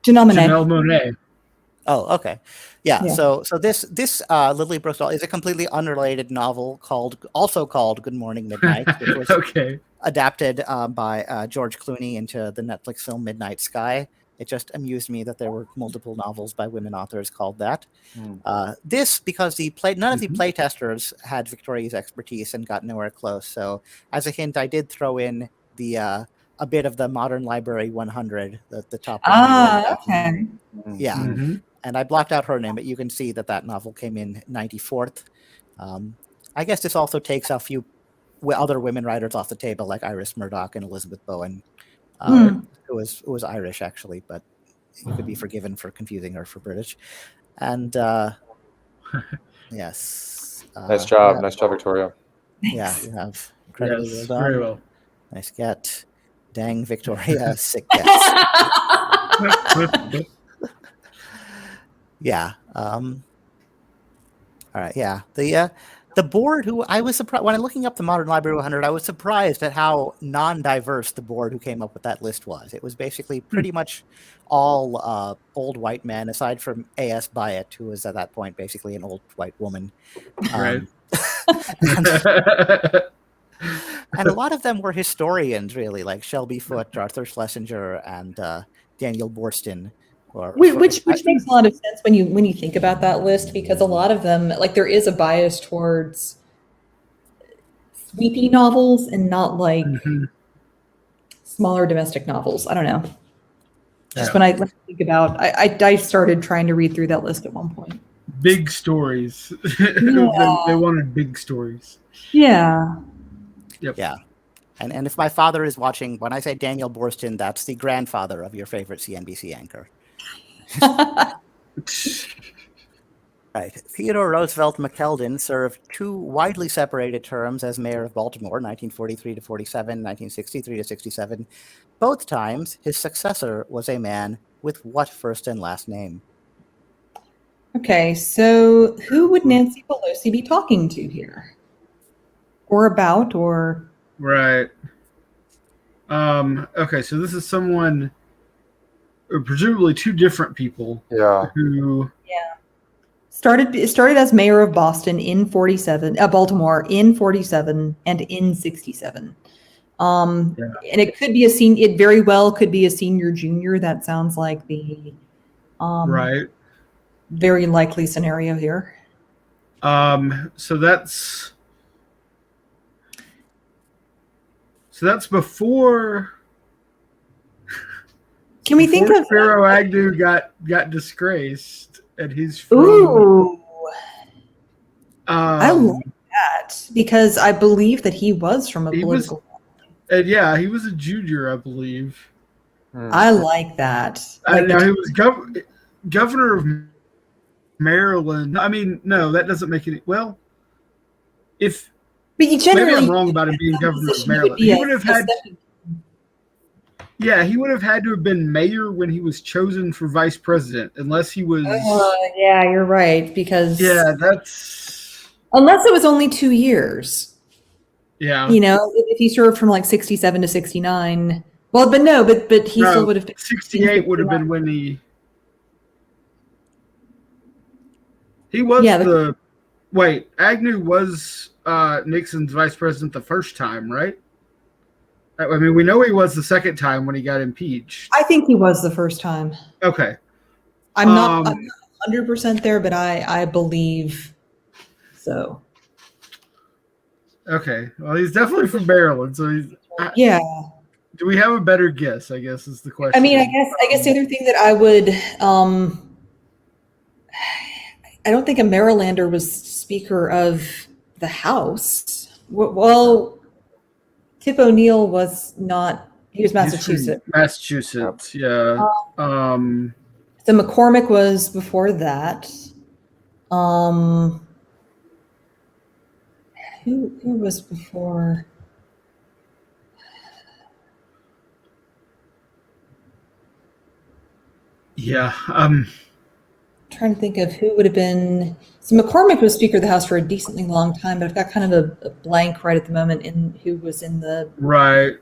Janelle Monáe. Oh, okay. Yeah. So this Lily Brooks is a completely unrelated novel also called Good Morning Midnight, which was adapted by George Clooney into the Netflix film Midnight Sky. It just amused me that there were multiple novels by women authors called that. This, because none of the playtesters had Victoria's expertise and got nowhere close. So as a hint, I did throw in a bit of the Modern Library 100, the top. Okay. Yeah. Mm-hmm. And I blocked out her name, but you can see that novel came in 94th. I guess this also takes a few other women writers off the table, like Iris Murdoch and Elizabeth Bowen, who was Irish, actually, but you could be forgiven for confusing her for British. And yes. Nice job. Nice job, Victoria. Yeah, you have incredibly well done. Very well. Nice get. Dang, Victoria, sick gets. Yeah. All right. Yeah. The board who I was surprised when I'm looking up the Modern Library 100, I was surprised at how non-diverse the board who came up with that list was. It was basically pretty much all old white men, aside from A.S. Byatt, who was at that point basically an old white woman. Right. And a lot of them were historians, really, like Shelby Foote, Arthur Schlesinger, and Daniel Borston. Which makes a lot of sense when you think about that list, because a lot of them, like, there is a bias towards sweepy novels and not like smaller domestic novels. I don't know. Just Yeah. when I think about, I started trying to read through that list at one point. Big stories. Yeah. They wanted big stories. Yeah. Yep. Yeah. And if my father is watching, when I say Daniel Boorstin, that's the grandfather of your favorite CNBC anchor. Right. Theodore Roosevelt McKeldin served 2 widely separated terms as mayor of Baltimore, 1943 to 47, 1963 to 67. Both times, his successor was a man with what first and last name? Okay, so who would Nancy Pelosi be talking to here? Or about, or... Right. Okay, so this is someone, or presumably 2 different people. Yeah. Who... Yeah. Started as mayor of Boston in 47, Baltimore in 47 and in 67. And it could be it very well could be a senior junior. That sounds like the right. very likely scenario here. So that's before. Can we think of Spiro Agnew got disgraced, and he's from. Ooh. I like that because I believe that he was from a political. And yeah, he was a junior, I believe. I like that. Now he was governor of Maryland. I mean, no, that doesn't make any. Well, but you generally, maybe I'm wrong about him being governor of Maryland. He would have had. Yeah, he would have had to have been mayor when he was chosen for vice president, unless he was. Yeah, you're right because. Yeah, that's. Unless it was only 2 years. Yeah. You know, if he served from like 67 to 69. Well, but he still would have been 68 would have been when he was Agnew was Nixon's vice president the first time, right? I mean, we know he was the second time when he got impeached. I think he was the first time. Okay. I'm not 100% there, but I believe so. Okay. Well, he's definitely from Maryland, so he's yeah. Do we have a better guess? I guess is the question. I mean, I guess the other thing that I would I don't think a Marylander was Speaker of the House. Well, Tip O'Neill was not. He was Massachusetts. Massachusetts, yeah. So McCormick was before that. Who was before? Yeah. Trying to think of who would have been. So McCormick was Speaker of the House for a decently long time, but I've got kind of a blank right at the moment in who was in the 70s.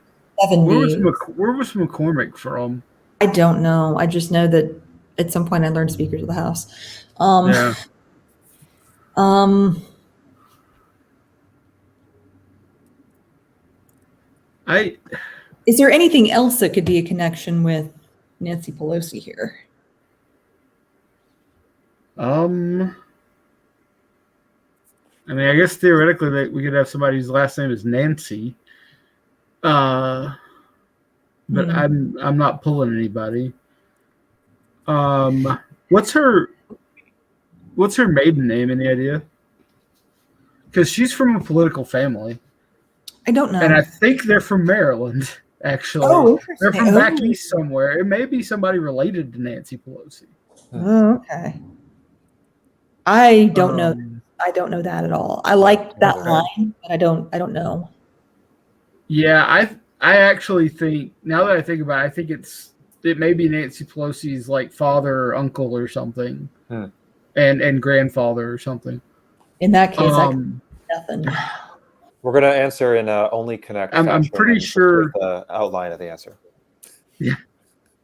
Where was McCormick from? I don't know. I just know that at some point I learned Speakers of the House. Yeah. Is there anything else that could be a connection with Nancy Pelosi here? I mean, I guess theoretically we could have somebody whose last name is Nancy. But I'm not pulling anybody. What's her maiden name? Any idea? Because she's from a political family. I don't know. And I think they're from Maryland, actually. Oh, interesting. They're from back east somewhere. It may be somebody related to Nancy Pelosi. Oh, okay. I don't know. I don't know that at all. I like that line, but I don't know. Yeah, I actually think, now that I think about it, I think it may be Nancy Pelosi's like father or uncle or something. And grandfather or something. In that case, nothing. We're going to answer in only connect. I'm pretty sure the outline of the answer. Yeah.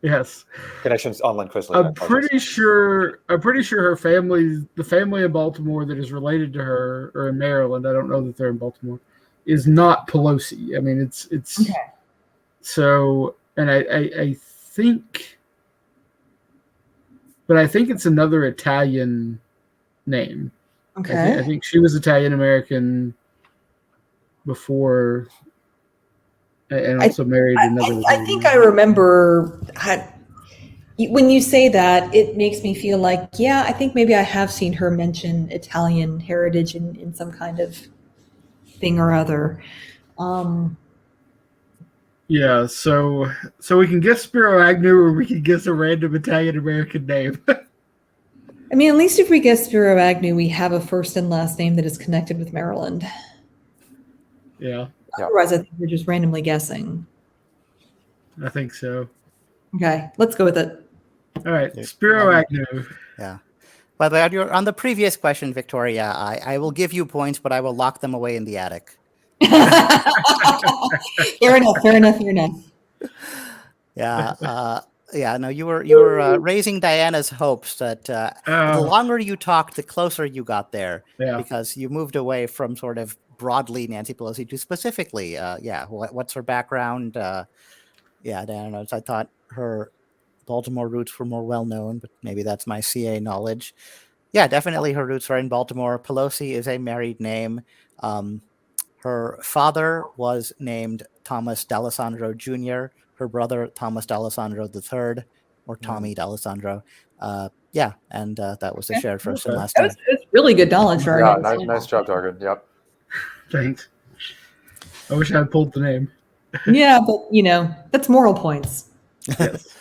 Yes. Connections online quiz. I'm pretty sure the family in Baltimore that is related to her, or in Maryland, I don't know that they're in Baltimore, is not Pelosi. I mean, it's okay. So, and I think, but I think it's another Italian name. Okay. I think she was Italian American before and also married another. I think I remember. When you say that, it makes me feel like, yeah, I think maybe I have seen her mention Italian heritage in some kind of thing or other. Yeah, so we can guess Spiro Agnew, or we can guess a random Italian American name. I mean, at least if we guess Spiro Agnew, we have a first and last name that is connected with Maryland. Yeah. Otherwise, I think we're just randomly guessing. I think so. Okay, let's go with it. All right, Spiro Agnew. Yeah. By the way, on the previous question, Victoria, I will give you points, but I will lock them away in the attic. Fair enough. Yeah. Yeah. No, you were raising Diana's hopes that the longer you talked, the closer you got there. Yeah. Because you moved away from sort of broadly Nancy Pelosi to specifically, what's her background? Diana, I thought her Baltimore roots were more well known, but maybe that's my CA knowledge. Yeah, definitely her roots are in Baltimore. Pelosi is a married name. Her father was named Thomas D'Alessandro Jr., her brother Thomas D'Alessandro III, or Tommy D'Alessandro. And that was the shared first and last name. That's really good knowledge, Dargan. Yeah, nice job, Dargan. Yep. Thanks. I wish I had pulled the name. Yeah, but that's moral points. Yes.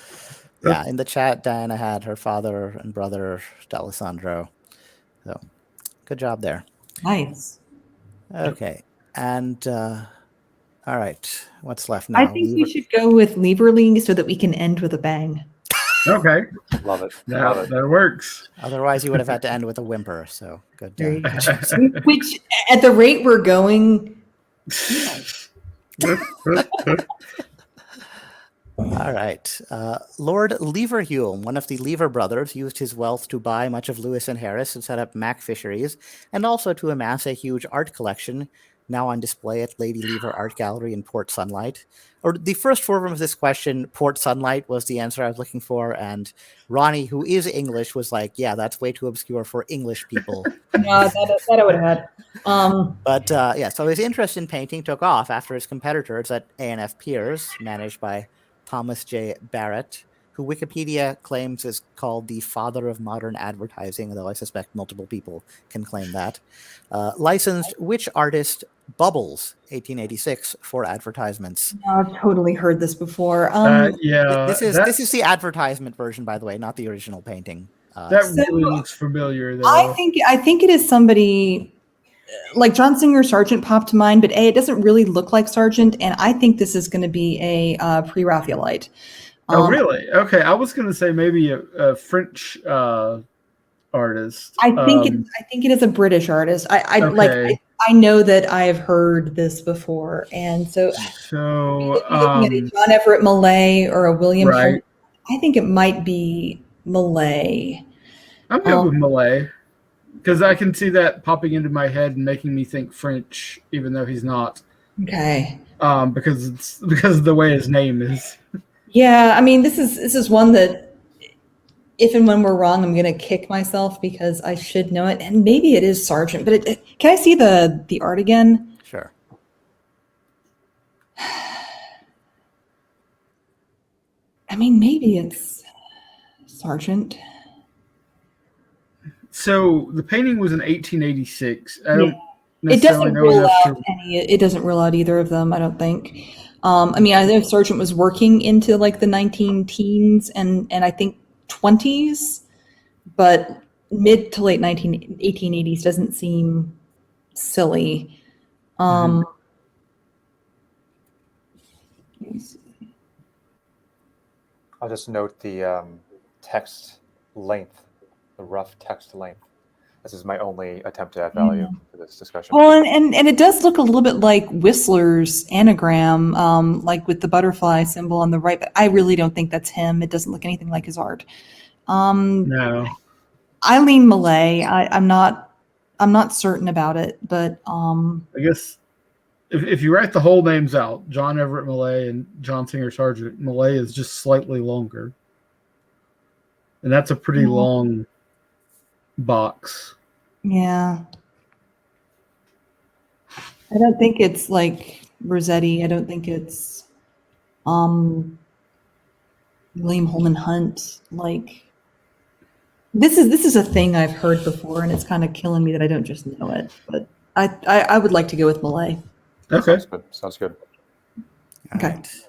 Yeah, in the chat, Diana had her father and brother D'Alessandro. So, good job there. Nice. Okay, and all right, what's left now? I think we should go with Lieberling so that we can end with a bang. Okay. Love it. That works. Otherwise, you would have had to end with a whimper. So good. Which, at the rate we're going. All right. Lord Leverhulme, one of the Lever brothers, used his wealth to buy much of Lewis and Harris and set up Mack Fisheries, and also to amass a huge art collection, now on display at Lady Lever Art Gallery in Port Sunlight. Or the first form of this question, Port Sunlight, was the answer I was looking for, and Ronnie, who is English, was like, yeah, that's way too obscure for English people. No, that I would have had. So his interest in painting took off after his competitors at A&F Piers, managed by Thomas J. Barrett, who Wikipedia claims is called the father of modern advertising, though I suspect multiple people can claim that, licensed which artist Bubbles 1886 for advertisements. I've totally heard this before. This is the advertisement version, by the way, not the original painting. That really looks familiar, though. I think it is somebody like John Singer Sargent popped to mind, but it doesn't really look like Sargent, and I think this is going to be a pre-Raphaelite. Oh, really? Okay, I was going to say maybe a French artist. I think it is a British artist. I know that I have heard this before, and so looking at a John Everett Millay or a William Holt, I think it might be Millay. I'm good with Millay because I can see that popping into my head and making me think French, even though he's not. Okay. Because of the way his name is. Yeah, I mean, this is one that if and when we're wrong, I'm going to kick myself because I should know it, and maybe it is Sargent. But can I see the art again? Sure. I mean, maybe it's Sargent. So the painting was in 1886. It doesn't rule out any. It doesn't rule out either of them. I don't think. I mean, I know Sargent was working into like the 19-teens and I think 20s, but mid to late 1880s doesn't seem silly. I'll just note the text length, the rough text length. This is my only attempt to add value to this discussion. Well, and it does look a little bit like Whistler's anagram, like with the butterfly symbol on the right, but I really don't think that's him. It doesn't look anything like his art. No. I lean Millay. I'm not certain about it, but I guess if you write the whole names out, John Everett Millay and John Singer Sargent, Millay is just slightly longer. And that's a pretty long box. Yeah. I don't think it's like Rossetti. I don't think it's William Holman Hunt. Like this is a thing I've heard before, and it's kind of killing me that I don't just know it. But I would like to go with Malay. Okay. Sounds good. Okay. Right.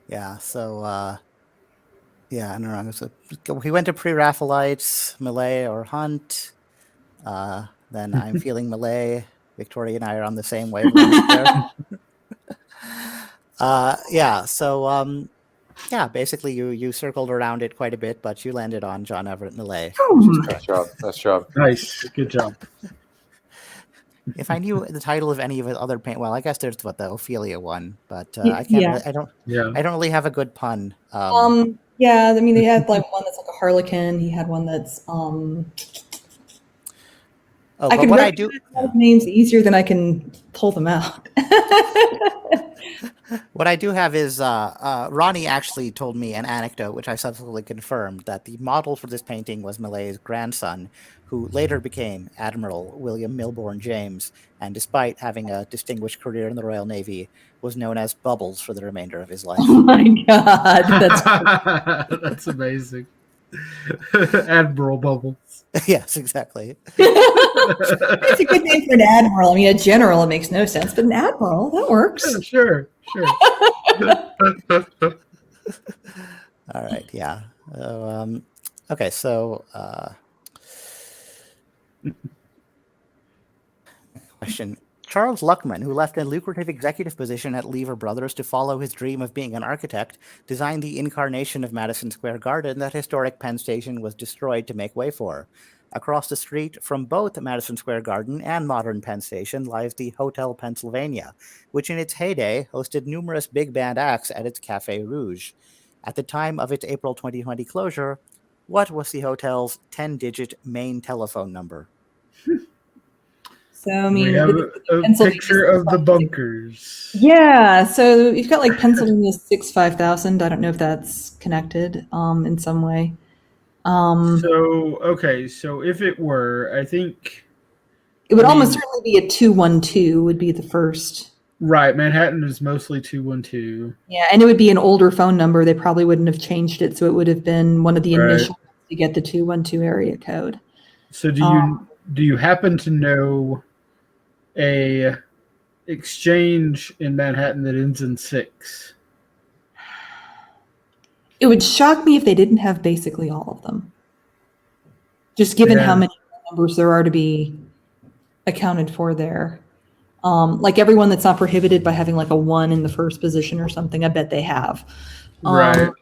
Yeah. So. Yeah, I don't know. So he went to Pre-Raphaelites, Malay or Hunt. Then I'm feeling Malay. Victoria and I are on the same wavelength there. Yeah. So yeah, basically you circled around it quite a bit, but you landed on John Everett Malay. Nice job. Nice job. Nice. Good job. If I knew the title of any of his other well, I guess there's the Ophelia one, but I can't. Yeah. I don't Yeah. really have a good pun. Yeah, I mean, they had like one that's like a harlequin. He had one that's Oh, I but can what I do. recognize names easier than I can pull them out. What I do have is Ronnie actually told me an anecdote, which I subsequently confirmed, that the model for this painting was Malay's grandson, who later became Admiral William Milbourne James, and despite having a distinguished career in the Royal Navy, was known as Bubbles for the remainder of his life. Oh my god, That's amazing. Admiral Bubbles. Yes, exactly. it's a good name for an admiral. I mean, a general, it makes no sense, but an admiral, that works. Yeah, sure. All right, yeah. Okay, so question. Charles Luckman, who left a lucrative executive position at Lever Brothers to follow his dream of being an architect, designed the incarnation of Madison Square Garden that historic Penn Station was destroyed to make way for. Across the street from both Madison Square Garden and modern Penn Station lies the Hotel Pennsylvania, which in its heyday hosted numerous big band acts at its Café Rouge. At the time of its April 2020 closure, what was the hotel's 10-digit main telephone number? So, I mean, we have a picture of the bunkers. Yeah, so you've got like Pennsylvania 65000. I don't know if that's connected in some way. So if it were, I think it would almost certainly be a 212 would be the first. Right, Manhattan is mostly 212. Yeah, and it would be an older phone number. They probably wouldn't have changed it, so it would have been one of the initials to get the 212 area code. So do you happen to know a exchange in Manhattan that ends in 6? It would shock me if they didn't have basically all of them. Just given how many numbers there are to be accounted for there. Like everyone that's not prohibited by having like a 1 in the first position or something, I bet they have. Right.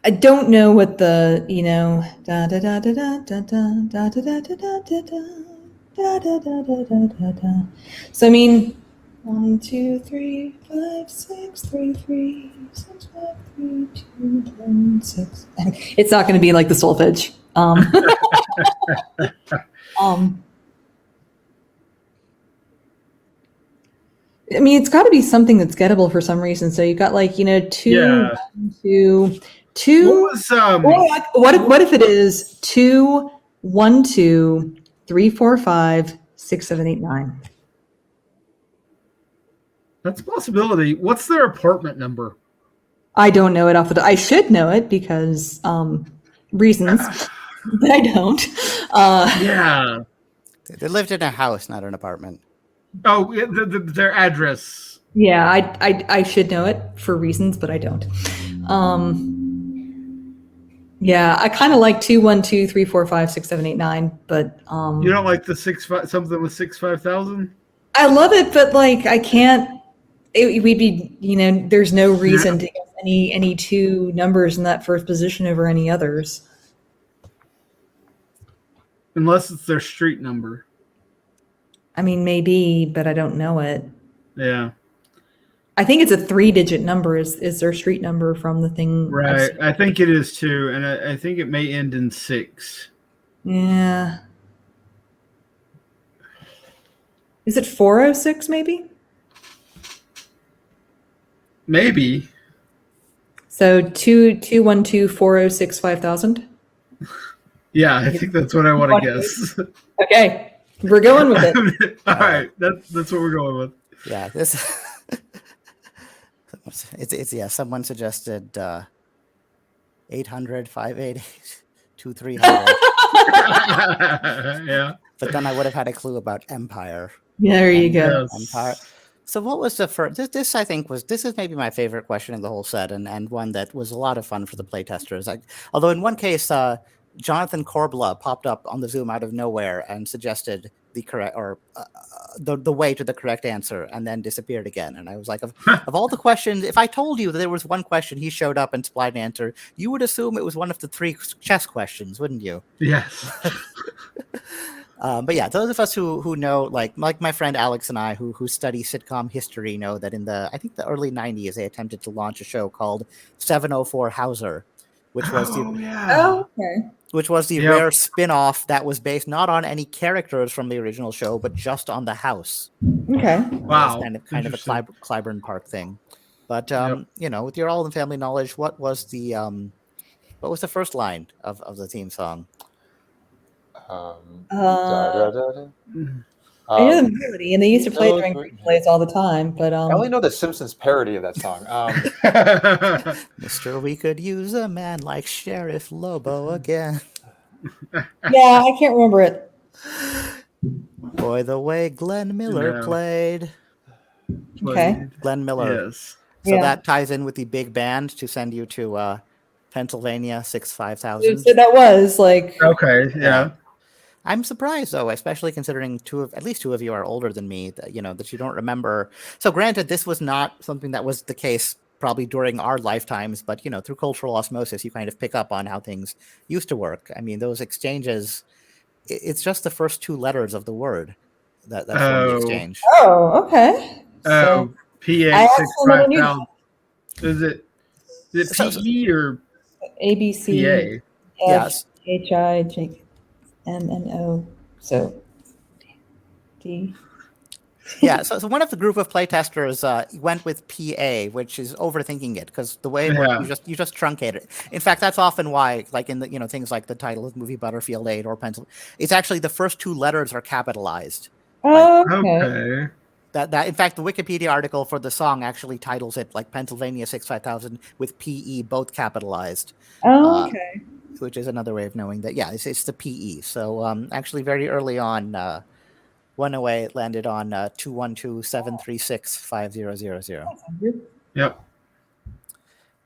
I don't know what the, da da da da da da da da da da da da da da da da da da. So I mean, 1, 2, 3, 5, 6, 3, 3, 6, 5, 3, 2, 1, 6. It's not going to be like the solfege. I mean, it's got to be something that's gettable for some reason. So you've got like 2, 1, 2, 2. What if it is 2, 1, 2, 3, 4, 5, 6, 7, 8, 9? That's a possibility. What's their apartment number? I don't know it off the. I should know it because reasons, but I don't. Yeah. They lived in a house, not an apartment. Oh, their address. Yeah, I should know it for reasons, but I don't. Yeah, I kind of like 2, 1, 2, 3, 4, 5, 6, 7, 8, 9, but you don't like the something with 6,5,000? I love it, but like I can't. We'd be, there's no reason to get any 2 numbers in that first position over any others. Unless it's their street number. I mean, maybe, but I don't know it. Yeah. I think it's a 3-digit number is their street number from the thing. Right. I think it is too. And I think it may end in 6. Yeah. Is it 406 maybe? Maybe. So 212-406-5000? Yeah, I think that's what I want to guess. Okay. We're going with it. All right, that's what we're going with. Yeah, this. It's yeah. Someone suggested 800 588 2300. Yeah. But then I would have had a clue about Empire. There you go. Yes. Empire. So what was the first? This I think this is maybe my favorite question in the whole set, and one that was a lot of fun for the playtesters. Although in one case, Jonathan Corbla popped up on the Zoom out of nowhere and suggested the correct or the way to the correct answer, and then disappeared again. And I was like, of all the questions, if I told you that there was one question he showed up and supplied an answer, you would assume it was one of the 3 chess questions, wouldn't you? Yes. But yeah, those of us who know, like my friend Alex and I, who study sitcom history, know that in the early 90s, they attempted to launch a show called 704 Hauser, which was which was the rare spin-off that was based not on any characters from the original show, but just on the house. Okay. Wow. Kind of a Clyburn Park thing. But with your All in Family knowledge, what was the first line of the theme song? Da, da, da, da. I know the melody, and they used to play it during replays all the time. But I only know the Simpsons parody of that song. Mr. We could use a man like Sheriff Lobo again. Yeah, I can't remember it. Boy, the way Glenn Miller played. Okay. Glenn Miller. Yes. So that ties in with the big band to send you to Pennsylvania 65000. So that was like okay. Yeah. I'm surprised though, especially considering at least two of you are older than me. That you don't remember. So granted, this was not something that was the case probably during our lifetimes, but through cultural osmosis, you kind of pick up on how things used to work. I mean, those exchanges. It's just the first 2 letters of the word that form the exchange. Oh, okay. So PA 65000. Is it PE or ABC? PA? Yes. HIJMNO. So D. Yeah, so one of the group of playtesters went with PA, which is overthinking it because the way it works, you just truncate it. In fact, that's often why, like in the things like the title of the movie Butterfield 8 or Pencil, it's actually the first 2 letters are capitalized. Oh, okay. That in fact, the Wikipedia article for the song actually titles it like Pennsylvania 65000 with PE both capitalized. Oh, okay. Which is another way of knowing that. Yeah, it's the PE. So actually, very early on. 108 it landed on 212-736-5000. Yep.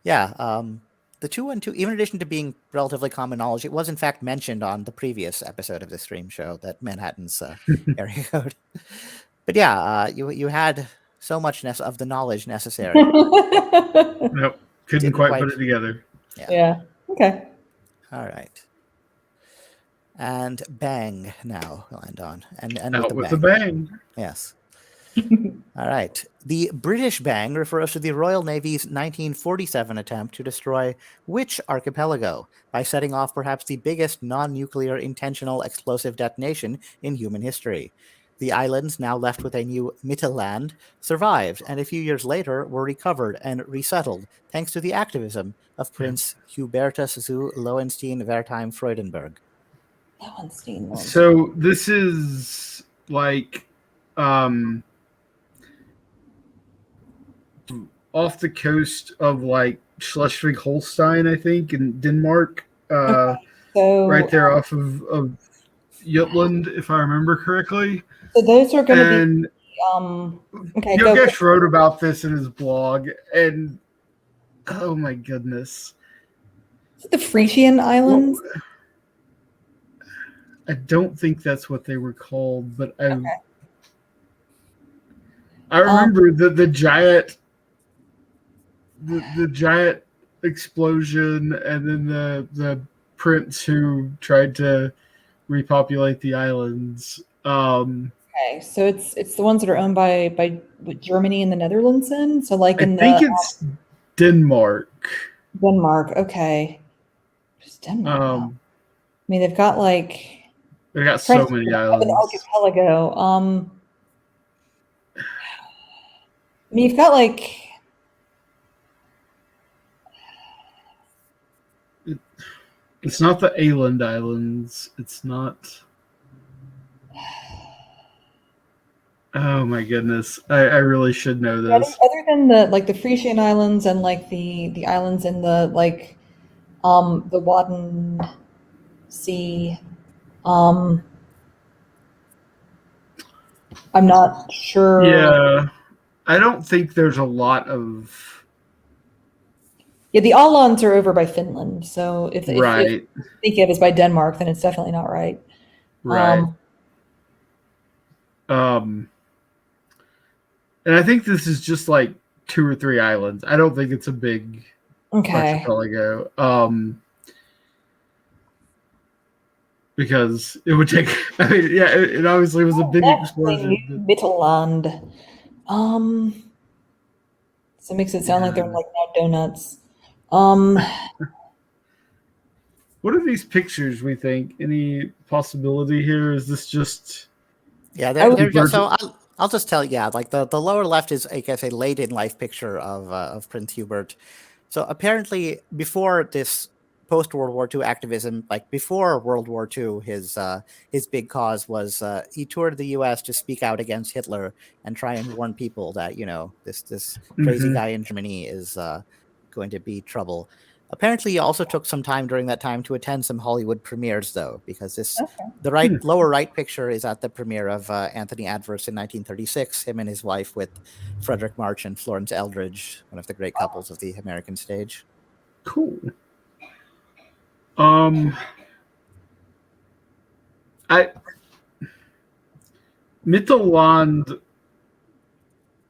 Yeah, the 212, even in addition to being relatively common knowledge, it was in fact mentioned on the previous episode of the stream show, that Manhattan's area code. But yeah, you had so much of the knowledge necessary. Nope. Couldn't quite put it together. Yeah. Okay. All right. And bang now we'll end on. And with the bang. Yes. All right. The British bang refers to the Royal Navy's 1947 attempt to destroy which archipelago by setting off perhaps the biggest non-nuclear intentional explosive detonation in human history. The islands, now left with a new Mittelland, survived and a few years later were recovered and resettled thanks to the activism of Prince Hubertus zu Lowenstein-Wertheim-Freudenberg. So this is like off the coast of like Schleswig-Holstein, I think, in Denmark. Right there off of Jutland, if I remember correctly. So those are going to be Yogesh wrote about this in his blog, and oh my goodness. The Frisian Islands? Well, I don't think that's what they were called, but I remember the giant the giant explosion, and then the prince who tried to repopulate the islands. Okay, so it's the ones that are owned by Germany and the Netherlands. Then, so like I think it's Denmark. Denmark, okay. Just Denmark. I mean, they've got so many islands. An archipelago. I mean, you've got It's not the Åland Islands. It's not. Oh my goodness, I really should know this. Other than the Frisian Islands and the islands in the Wadden Sea, I'm not sure. Yeah, I don't think there's a lot of. Yeah, the Ålands are over by Finland. So if Right. you think of it as by Denmark, then it's definitely not right. Right. And I think this is just like 2 or 3 islands. I don't think it's a big archipelago. Because it would take. I mean, yeah, it obviously was a big explosion. Mittelland. So it makes it sound like they're like now donuts. What are these pictures? We think any possibility here? Is this just? Yeah, they're just, so I'll just tell you. Yeah, like the lower left is, I guess, a late in life picture of Prince Hubert. So apparently, before this post World War II activism, like before World War II, his big cause was he toured the U.S. to speak out against Hitler and try and warn people that this crazy guy in Germany is going to be trouble. Apparently, he also took some time during that time to attend some Hollywood premieres, though, because the lower right picture is at the premiere of Anthony Adverse in 1936. Him and his wife with Frederick March and Florence Eldridge, one of the great couples of the American stage. Cool. Mittelland,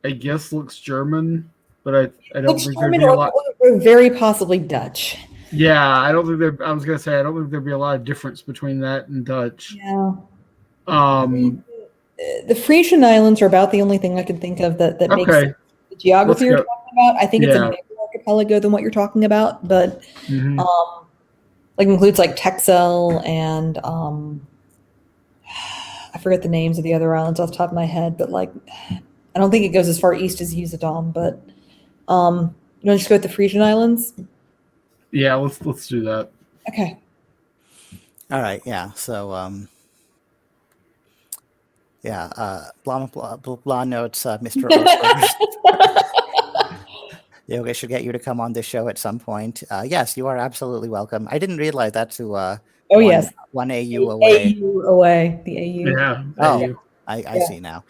I guess, looks German, but I don't think there'd be a lot. Very possibly Dutch. Yeah, I don't think I was gonna say I don't think there'd be a lot of difference between that and Dutch. Yeah. The Frisian Islands are about the only thing I can think of that makes sense. The geography you're talking about. I think it's a bigger archipelago than what you're talking about, but like includes like Texel and I forget the names of the other islands off the top of my head, but like I don't think it goes as far east as Usedom, but you want to just go with the Frisian Islands? Yeah, let's do that. Okay. All right. Yeah. So blah notes, Mr. Yogesh should get you to come on this show at some point. Yes, you are absolutely welcome. I didn't realize that to one AU away. AU away. The AU. Yeah. Oh, I see now.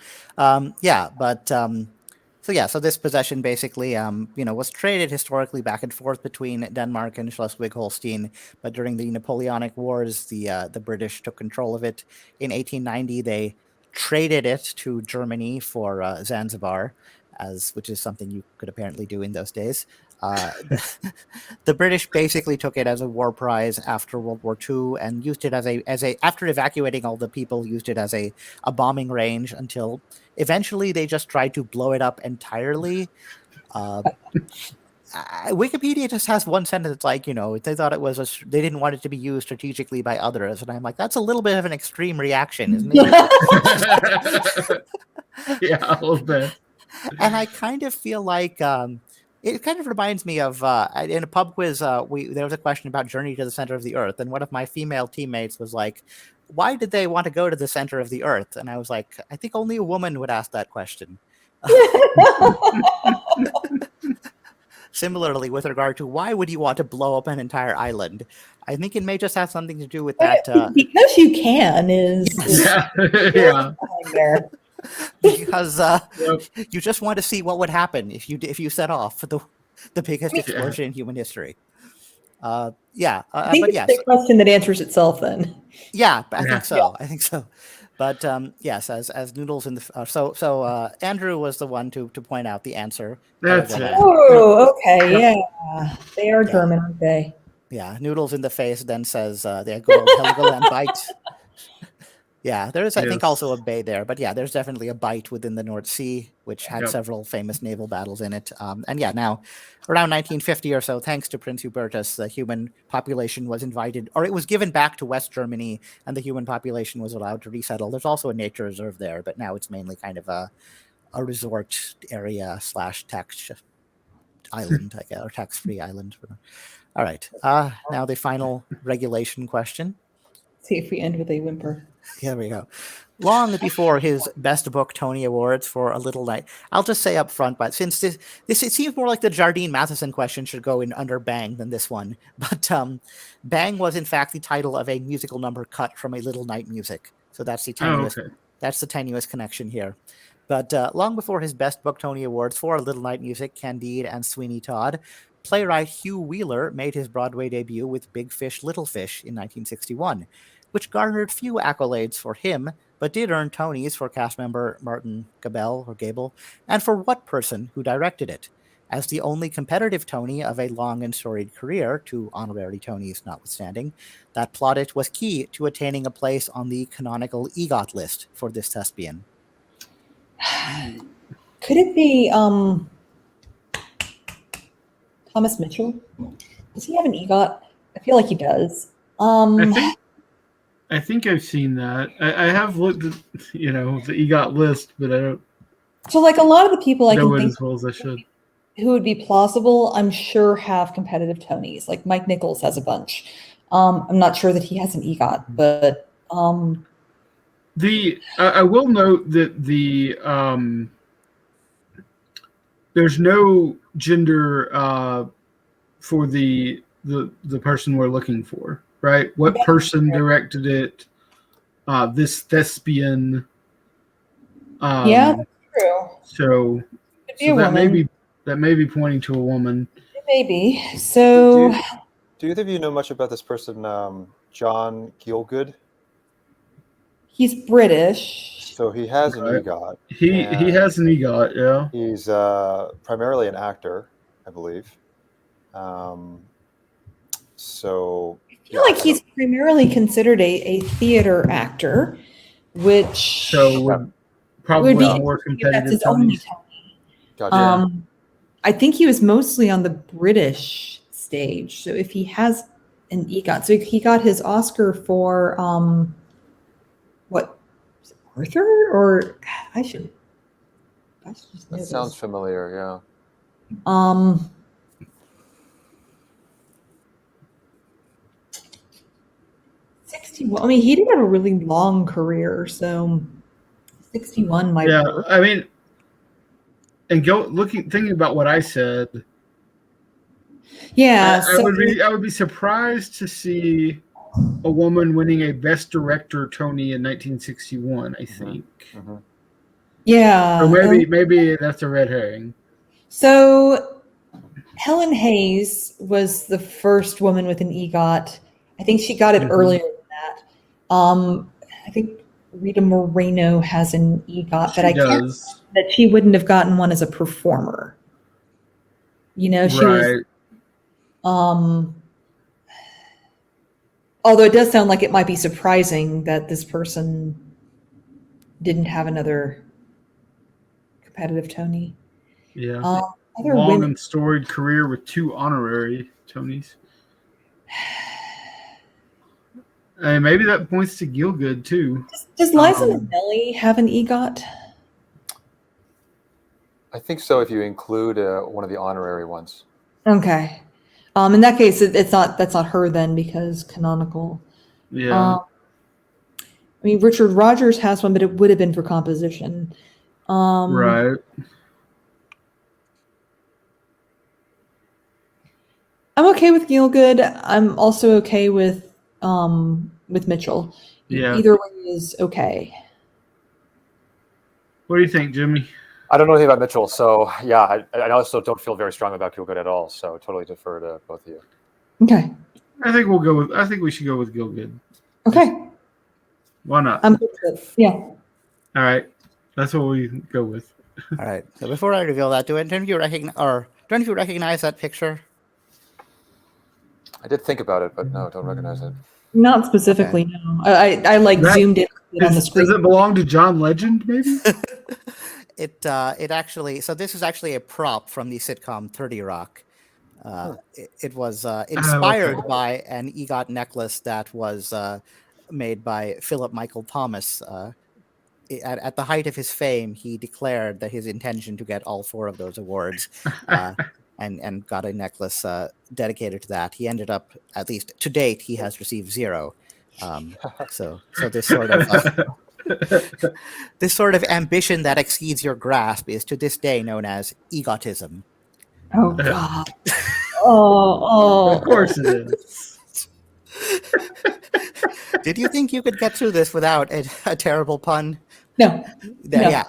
So this possession basically, was traded historically back and forth between Denmark and Schleswig-Holstein. But during the Napoleonic Wars, the British took control of it. In 1890, they traded it to Germany for Zanzibar, which is something you could apparently do in those days. The British basically took it as a war prize after World War II and used it as a after evacuating all the people, used it as a bombing range until eventually they just tried to blow it up entirely. Wikipedia just has one sentence. It's like, they thought it was they didn't want it to be used strategically by others, and I'm like, that's a little bit of an extreme reaction, isn't it? Yeah, a little bit. And I kind of feel like it kind of reminds me of in a pub quiz. There was a question about Journey to the Center of the Earth, and one of my female teammates was like, "Why did they want to go to the center of the Earth?" And I was like, "I think only a woman would ask that question." Similarly, with regard to why would you want to blow up an entire island, I think it may just have something to do with that. Because you can is yeah. Because you just want to see what would happen if you set off the biggest explosion in human history. I think it's a question that answers itself then. Yeah, I think so. I think so. But yes, as Noodles in the Andrew was the one to point out the answer. That's it. Oh, okay, yeah, they are German, aren't they? Yeah, Noodles in the Face then says they go Helgoland bite. Yeah, there is, I think, also a bay there. But yeah, there's definitely a bight within the North Sea, which had several famous naval battles in it. And yeah, now around 1950 or so, thanks to Prince Hubertus, the human population was invited, or it was given back to West Germany, and the human population was allowed to resettle. There's also a nature reserve there, but now it's mainly kind of a resort area / tax island, I guess, or tax-free island. All right. Now the final regulation question. See if we end with a whimper. Here we go. Long before his Best Book Tony Awards for A Little Night, I'll just say up front, but since this it seems more like the Jardine Matheson question should go in under Bang than this one. But Bang was in fact the title of a musical number cut from A Little Night Music. So that's the tenuous, that's the tenuous connection here. But long before his Best Book Tony Awards for A Little Night Music, Candide, and Sweeney Todd, playwright Hugh Wheeler made his Broadway debut with Big Fish, Little Fish in 1961, which garnered few accolades for him, but did earn Tonys for cast member Martin Gable and for What Person, who directed it. As the only competitive Tony of a long and storied career, 2 honorary Tonys notwithstanding, that plaudit was key to attaining a place on the canonical EGOT list for this thespian. Could it be Thomas Mitchell? Does he have an EGOT? I feel like he does. I think I've seen that. I have looked at, the EGOT list, but I don't. So, like a lot of the people I know can it think as well as I should. Who would be plausible, I'm sure have competitive Tonys. Like Mike Nichols has a bunch. I'm not sure that he has an EGOT, but I will note that there's no gender for the person we're looking for, right? What person directed it? This thespian. Yeah, that's true. So that may be pointing to a woman. It may be. So, do either of you know much about this person, John Gielgud? He's British. So he has an EGOT. He has an EGOT, yeah. He's primarily an actor, I believe. So I feel like he's primarily considered a theater actor, which would probably be more competitive. That's his only Tony. Gotcha. I think he was mostly on the British stage. So if he has an EGOT, so he got his Oscar for what, is it Arthur? Or I should just know that sounds familiar, yeah. 61. I mean, he did have a really long career, so 61 might work. I mean, and thinking about what I said. Yeah, I would be surprised to see a woman winning a Best Director Tony in 1961. I think. Mm-hmm. Yeah. So maybe that's a red herring. So Helen Hayes was the first woman with an EGOT. I think she got it earlier than that. I think Rita Moreno has an EGOT, but I can't that she wouldn't have gotten one as a performer. She was. Although it does sound like it might be surprising that this person didn't have another competitive Tony. Yeah. Other long women, and storied career with 2 honorary Tonys. Maybe that points to Gielgud too. Does Liza Minnelli have an EGOT? I think so. If you include one of the honorary ones. Okay. In that case, that's not her then, because canonical. Yeah. I mean, Richard Rogers has one, but it would have been for composition. Right. I'm okay with Gielgud. I'm also okay with Mitchell. Yeah. Either way is okay. What do you think, Jimmy? I don't know anything about Mitchell, so yeah, I also don't feel very strong about Gielgud at all. So totally defer to both of you. Okay. I think we should go with Gielgud. Okay. Why not? I'm good with it. Yeah. All right. That's what we go with. All right. So before I reveal that, don't you recognize that picture? I did think about it, but no, don't recognize it. Not specifically, no. I zoomed in on the screen. Does it belong to John Legend, maybe? It actually, so this is actually a prop from the sitcom 30 Rock. It was inspired by an EGOT necklace that was made by Philip Michael Thomas. At the height of his fame, he declared that his intention to get all 4 of those awards and got a necklace dedicated to that. He ended up, at least to date, he has received 0. So this sort of ambition that exceeds your grasp is to this day known as egotism. Oh God. Oh. Of course it is. Did you think you could get through this without a terrible pun? No. Yeah.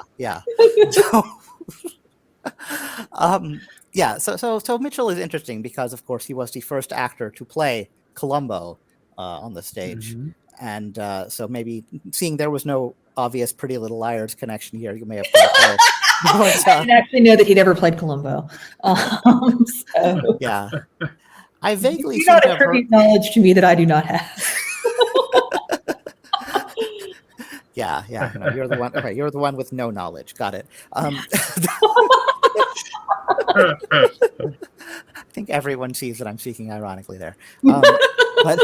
So, so Mitchell is interesting because, of course, he was the first actor to play Columbo on the stage, and so maybe seeing there was no obvious Pretty Little Liars connection here, you may have thought, I didn't actually know that he'd ever played Columbo. So. Yeah, I vaguely you not attribute knowledge to me that I do not have. Yeah. No, you're the one. Okay, you're the one with no knowledge. Got it. I think everyone sees that I'm speaking ironically there. But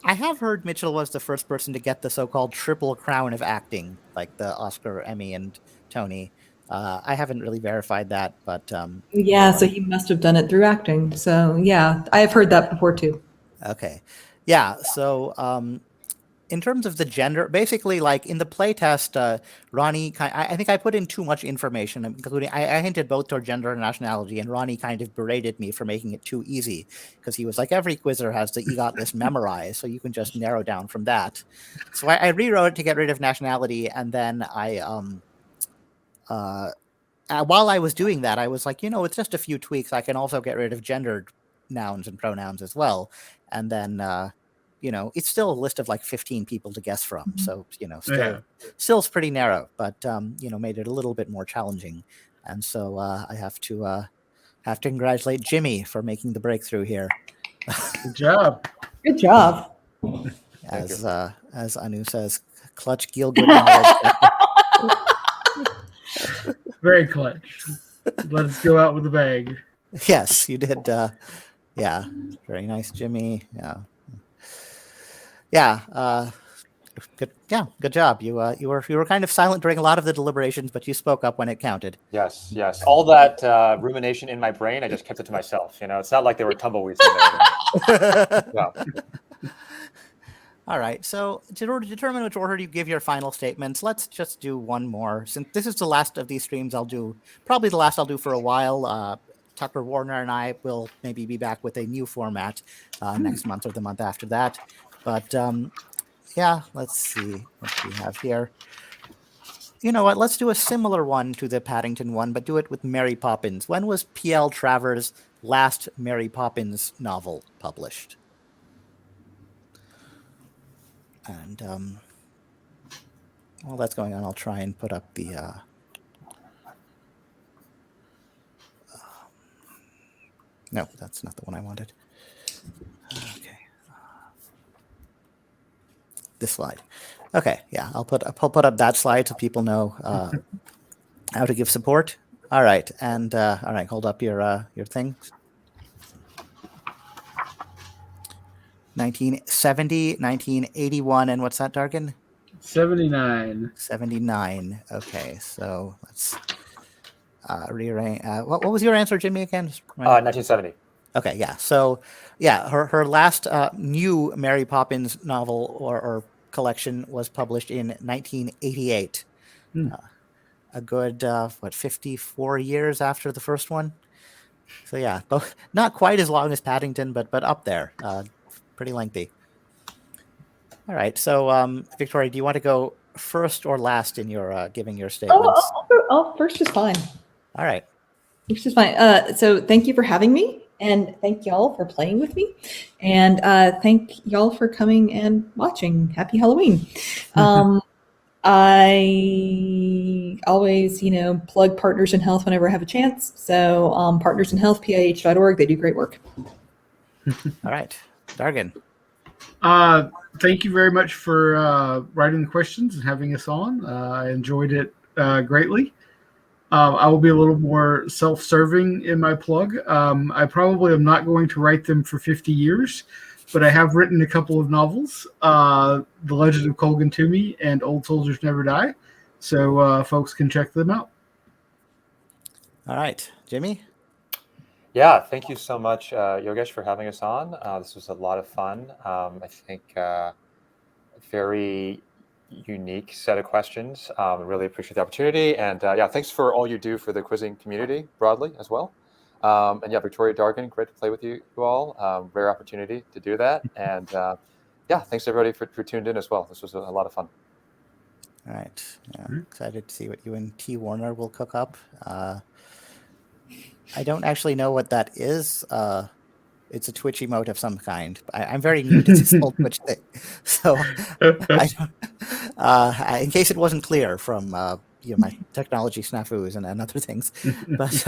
I have heard Mitchell was the first person to get the so-called triple crown of acting, like the Oscar, Emmy, and Tony. I haven't really verified that, but so he must have done it through acting. So yeah, I have heard that before too. Okay, yeah. So in terms of the gender, basically, like in the playtest, Ronnie, I think I put in too much information, including I hinted both toward gender and nationality, and Ronnie kind of berated me for making it too easy because he was like, every quizzer has the EGOT list memorized, so you can just narrow down from that. So I rewrote it to get rid of nationality, and then while I was doing that, I was like, it's just a few tweaks. I can also get rid of gendered nouns and pronouns as well, and then. It's still a list of like 15 people to guess from. So, still's pretty narrow, but, made it a little bit more challenging. And so I have to congratulate Jimmy for making the breakthrough here. Good job. Good job. As Anu says, clutch Gielgud knowledge. Very clutch. Let us go out with a bang. Yes, you did. Yeah. Very nice, Jimmy. Yeah. Good job. You were kind of silent during a lot of the deliberations, but you spoke up when it counted. Yes. All that rumination in my brain, I just kept it to myself. It's not like there were tumbleweeds in there. No. All right. So to determine which order you give your final statements, let's just do one more. Since this is the last of these streams I'll do, probably the last I'll do for a while. Tucker Warner and I will maybe be back with a new format next month or the month after that. But let's see what we have here. You know what? Let's do a similar one to the Paddington one, but do it with Mary Poppins. When was P.L. Travers' last Mary Poppins novel published? And while that's going on, I'll try and put up the... no, that's not the one I wanted. Okay. This slide. Okay, yeah, I'll put up that slide so people know how to give support. All right, and all right, hold up your thing. 1970, 1981, and what's that, Dargan? 79. 79. Okay, so let's rearrange. What was your answer, Jimmy? Again? 1970. Okay, yeah. So, yeah, her last new Mary Poppins novel or collection was published in 1988. A good 54 years after the first one. So yeah, both not quite as long as Paddington, but up there. Pretty lengthy. All right. So, Victoria, do you want to go first or last in your giving your statements? Oh, first is fine. All right. First is fine. So thank you for having me. And thank y'all for playing with me. And thank y'all for coming and watching. Happy Halloween. I always, plug Partners in Health whenever I have a chance. So Partners in Health, PIH.org, they do great work. All right. Dargan. Thank you very much for writing the questions and having us on. I enjoyed it greatly. I will be a little more self-serving in my plug. I probably am not going to write them for 50 years, but I have written a couple of novels, The Legend of Colgan Toomey and Old Soldiers Never Die, so folks can check them out. All right. Jimmy? Yeah, thank you so much, Yogesh, for having us on. This was a lot of fun. I think very unique set of questions. Really appreciate the opportunity. And yeah, thanks for all you do for the quizzing community broadly as well. And yeah, Victoria, Dargan, great to play with you all. Rare opportunity to do that. And yeah, thanks everybody for tuned in as well. This was a lot of fun. All right. Yeah, excited to see what you and T. Warner will cook up. I don't actually know what that is. It's a Twitch emote of some kind. I'm very new to this whole Twitch thing, so I don't. In case it wasn't clear from my technology snafus and other things, but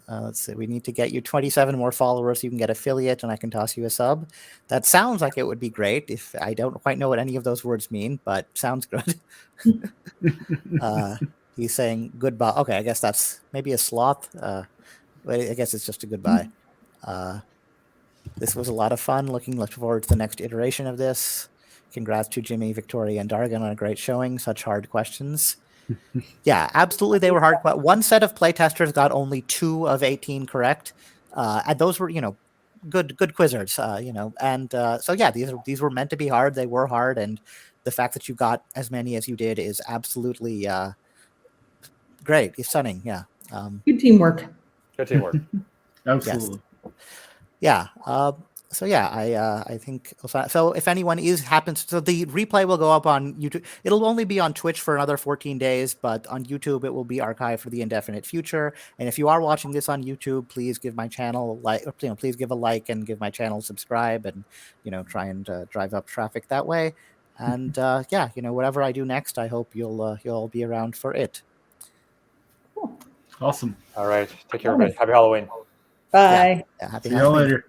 let's see. We need to get you 27 more followers so you can get affiliate, and I can toss you a sub. That sounds like it would be great. If I don't quite know what any of those words mean, but sounds good. He's saying goodbye. Okay, I guess that's maybe a sloth. I guess it's just a goodbye. This was a lot of fun. Looking forward to the next iteration of this. Congrats to Jimmy, Victoria, and Dargan on a great showing. Such hard questions. Yeah, absolutely. They were hard. One set of playtesters got only 2 of 18 correct. And those were, good quizzers, And so, yeah, these were meant to be hard. They were hard. And the fact that you got as many as you did is absolutely great. It's stunning. Yeah. Good teamwork. Good teamwork. Absolutely. Yes. Yeah. So yeah, I think so. If anyone happens, so the replay will go up on YouTube. It'll only be on Twitch for another 14 days, but on YouTube it will be archived for the indefinite future. And if you are watching this on YouTube, please give my channel please give a like and give my channel subscribe, and try and drive up traffic that way. And yeah, whatever I do next, I hope you'll be around for it. Awesome. All right, take care, everybody. Happy Halloween. Bye. Yeah, happy See y'all Halloween. later.